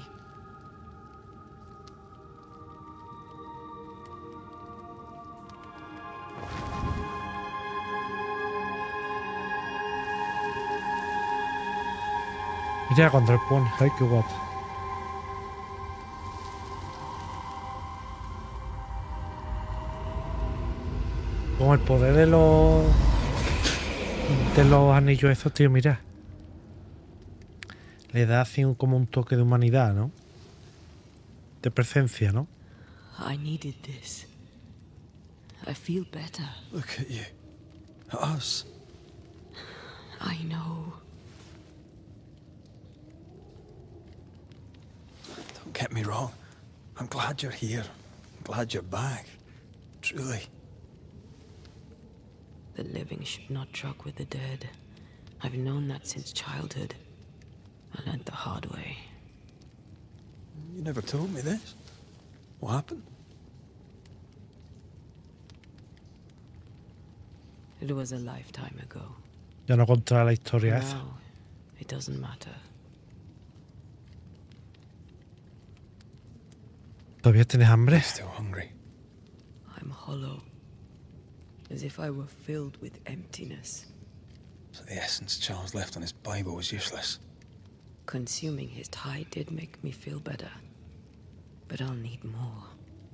Mira cuando le pone. Ay, qué guapo. Con el poder de los anillos esos, tío, mira. Le da así como un toque de humanidad, ¿no? De presencia, ¿no? I needed this. I feel better. Look at you. At us. I know. Don't get me wrong. I'm glad you're here. I'm glad you're back. Truly. The living should not truck with the dead. I've known that since childhood. I learned the hard way. You never told me this. What happened? It was a lifetime ago. Ya no contará la historia esa. Now, it doesn't matter. ¿Todavía tienes hambre? I'm still hungry. I'm hollow. As if I were filled with emptiness. So the essence Charles left on his Bible was useless. Consuming his tie did make me feel better. But I'll need more.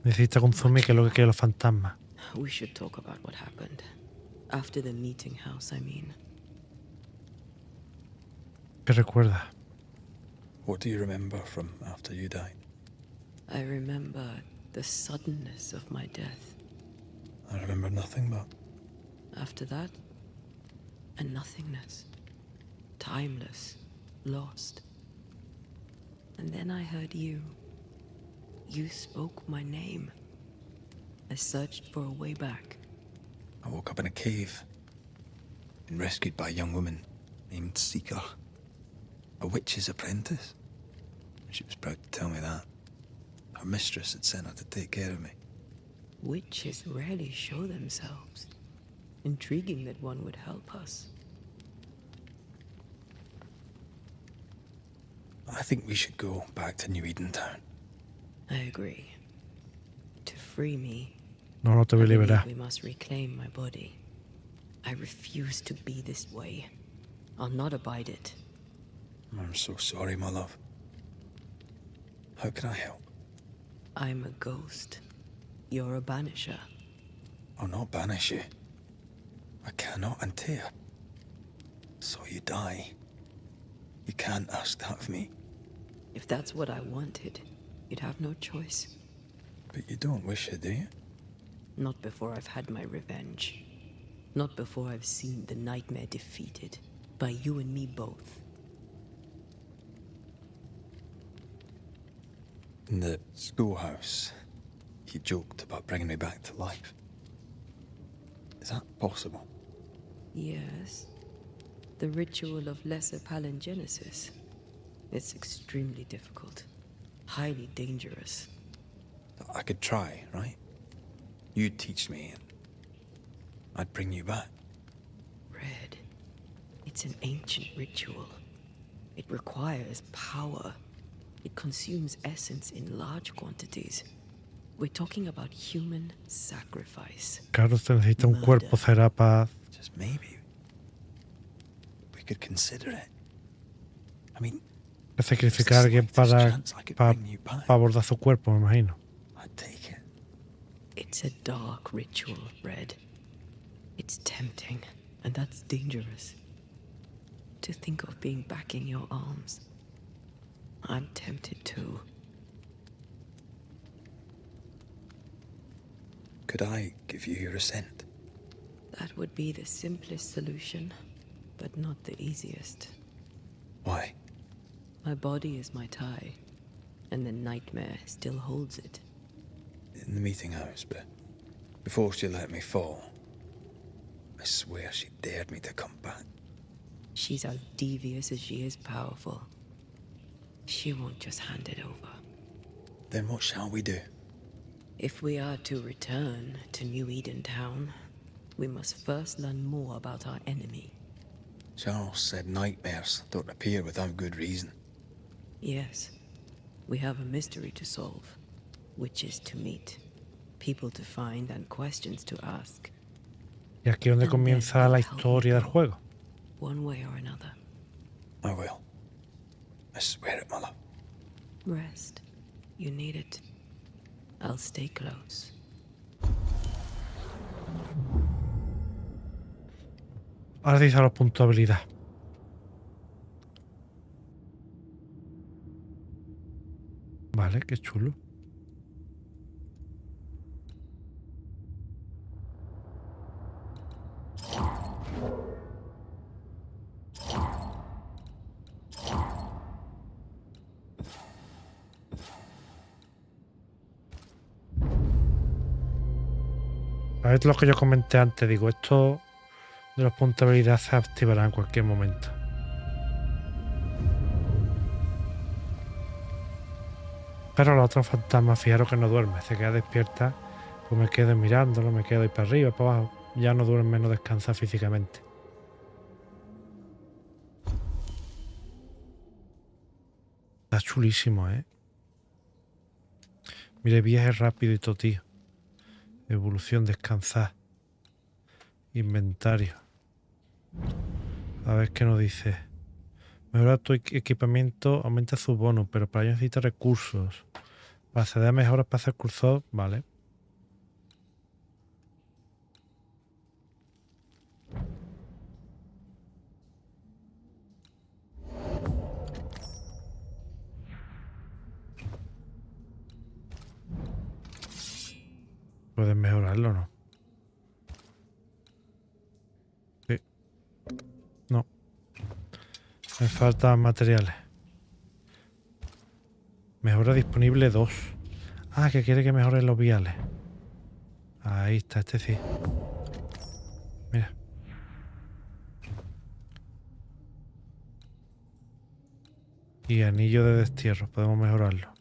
Necesita consumir, que es lo que quieren los fantasmas. We should talk about what happened. After the meeting house, I mean. ¿Qué recuerda? What do you remember from after you died? I remember the suddenness of my death. I remember nothing but... After that, a nothingness. Timeless. Lost. And then I heard you. You spoke my name. I searched for a way back. I woke up in a cave. Been rescued by a young woman named Seeker. A witch's apprentice. She was proud to tell me that. Her mistress had sent her to take care of me. Witches rarely show themselves. Intriguing that one would help us. I think we should go back to New Eden Town. I agree. To free me, No te I believe liberará. we must reclaim my body. I refuse to be this way. I'll not abide it. I'm so sorry, my love. How can I help? I'm a ghost. You're a banisher. I'll not banish you. I cannot untear. So you die. You can't ask that of me. If that's what I wanted, you'd have no choice. But you don't wish it, do you? Not before I've had my revenge. Not before I've seen the nightmare defeated. By you and me both. In the schoolhouse, you joked about bringing me back to life. Is that possible? Yes. The ritual of lesser palingenesis. It's extremely difficult. Highly dangerous. I could try, right? You'd teach me and I'd bring you back. Red. It's an ancient ritual. It requires power. It consumes essence in large quantities. We're talking about human sacrifice. Claro, se necesita un cuerpo, será para Just maybe we could consider it. I mean, sacrificar a alguien para abordar su cuerpo, me imagino. I'd take it. It's a dark ritual, Red. It's tempting, and that's dangerous. To think of being back in your arms. I'm tempted too. Could I give you your assent? That would be the simplest solution, but not the easiest. Why? My body is my tie, and the nightmare still holds it. In the meeting house, but before she let me fall, I swear she dared me to come back. She's as devious as she is powerful. She won't just hand it over. Then what shall we do? If we are to return to New Eden Town, we must first learn more about our enemy. Charles said nightmares don't appear without good reason. Yes, we have a mystery to solve, witches to meet, people to find and questions to ask. Y aquí es donde comienza la historia del juego. One way or another. I will. I swear it, my love. Rest. You need it. I'll stay close. Ahora dice los puntos de habilidad. Vale, qué chulo. A ver, lo que yo comenté antes, digo, esto de los puntos de habilidad se activará en cualquier momento. Pero los otros fantasmas, fijaros que no duerme, se queda despierta, pues me quedo mirándolo, me quedo ahí para arriba, para abajo, ya no duerme, no descansa físicamente. Está chulísimo, ¿eh? Mire, viaje rápido y todo, tío. Evolución, descansar. Inventario. A ver qué nos dice. Mejora tu equipamiento, aumenta su bono, pero para ello necesita recursos. Para acceder a mejoras para hacer cursor, vale. Puedes mejorarlo, ¿no? Me faltan materiales. Mejora disponible 2. Ah, que quiere que mejore los viales. Ahí está, este sí. Mira. Y anillo de destierro, podemos mejorarlo.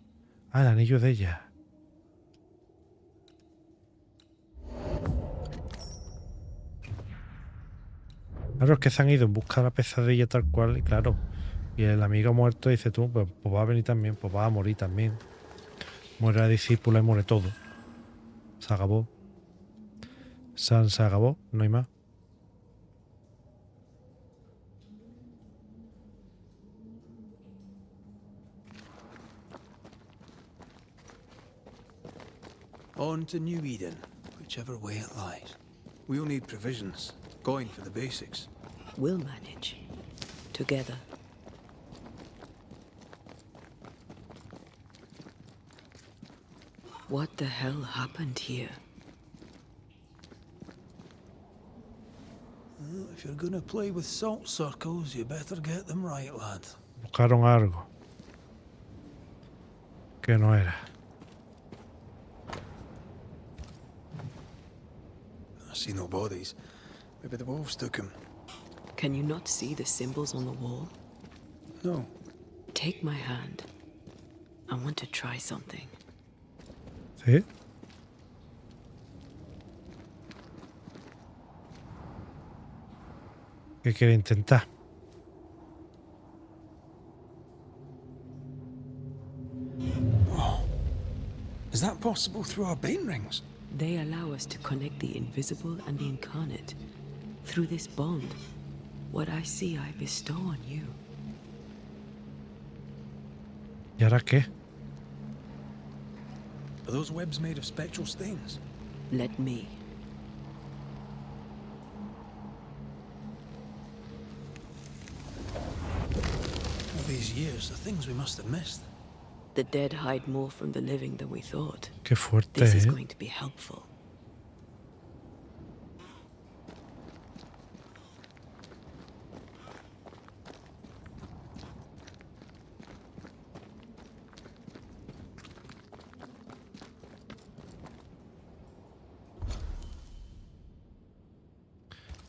Ah, el anillo de ella. Claro, es que se han ido en busca de la pesadilla tal cual, y claro. Y el amigo muerto dice tú, pues va a venir también, pues va a morir también. Muere la discípula y muere todo. Se acabó. Se acabó, no hay más. On to New Eden, whichever way it lies. We'll need provisions, going for the basics. We'll manage. Together. What the hell happened here? Well, if you're gonna play with salt circles, you better get them right, lad. Buscaron algo. Que no era. I see no bodies. Maybe the wolves took him. Can you not see the symbols on the wall? No. Take my hand. I want to try something. ¿Sí? ¿Qué quiere intentar? Oh. Is that possible through our bane rings? They allow us to connect the invisible and the incarnate. Through this bond, what I see I bestow on you. ¿Y ahora qué? Are those webs made of spectral stains? Let me. All these years, the things we must have missed. The dead hide more from the living than we thought. Qué fuerte, This is ¿eh? going to be helpful.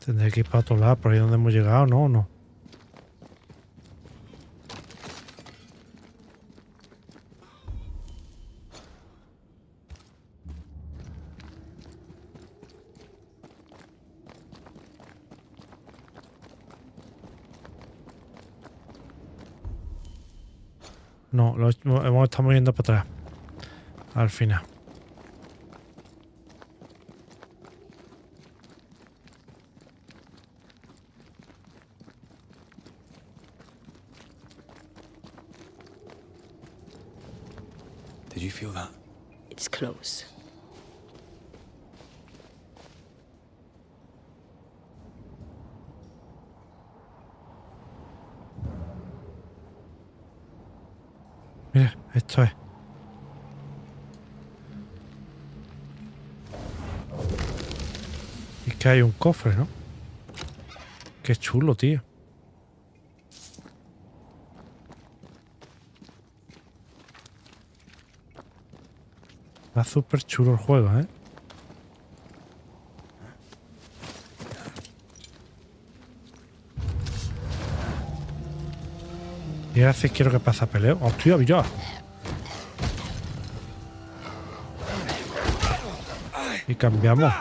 Tendré que ir para otro lado, por ahí donde hemos llegado, ¿no? ¿O no? No, hemos estado yendo para atrás. Al final. Did you feel that? It's close. Mira, esto es. Y que hay un cofre, ¿no? Qué chulo, tío. Está súper chulo el juego, ¿eh? Y ahora sí quiero que pase a peleo. ¡Hostia, ya! Y cambiamos.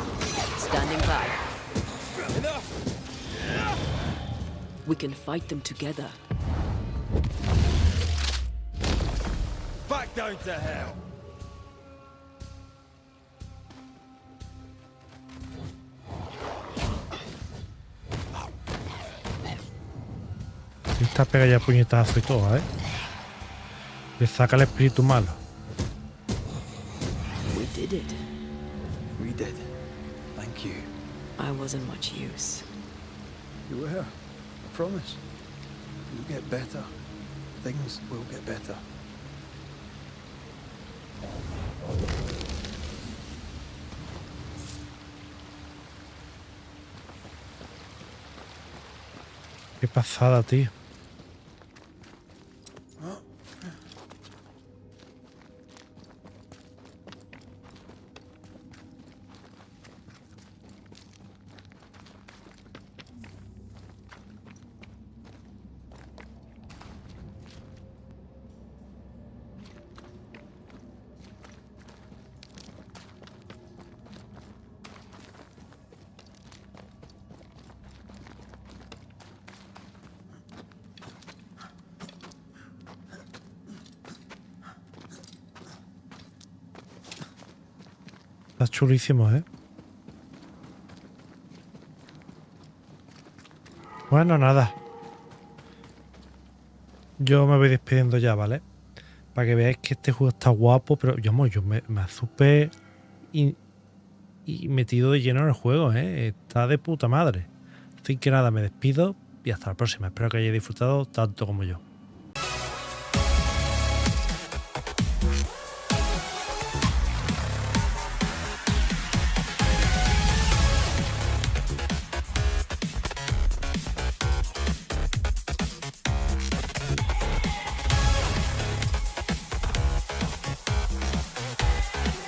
Standing by. We can fight them together. Back down to hell! Esta pega ya puñetazo y todo, ¿eh? Le saca el espíritu malo. We did it. We did. Thank you. I wasn't much use. You were. I promise. You'll get better. Things will get better. Qué pasada, tío. Está chulísimo, ¿eh? Bueno, nada. Yo me voy despidiendo ya, ¿vale? Para que veáis que este juego está guapo, pero yo me supe y metido de lleno en el juego, ¿eh? Está de puta madre. Así que nada, me despido y hasta la próxima. Espero que hayáis disfrutado tanto como yo.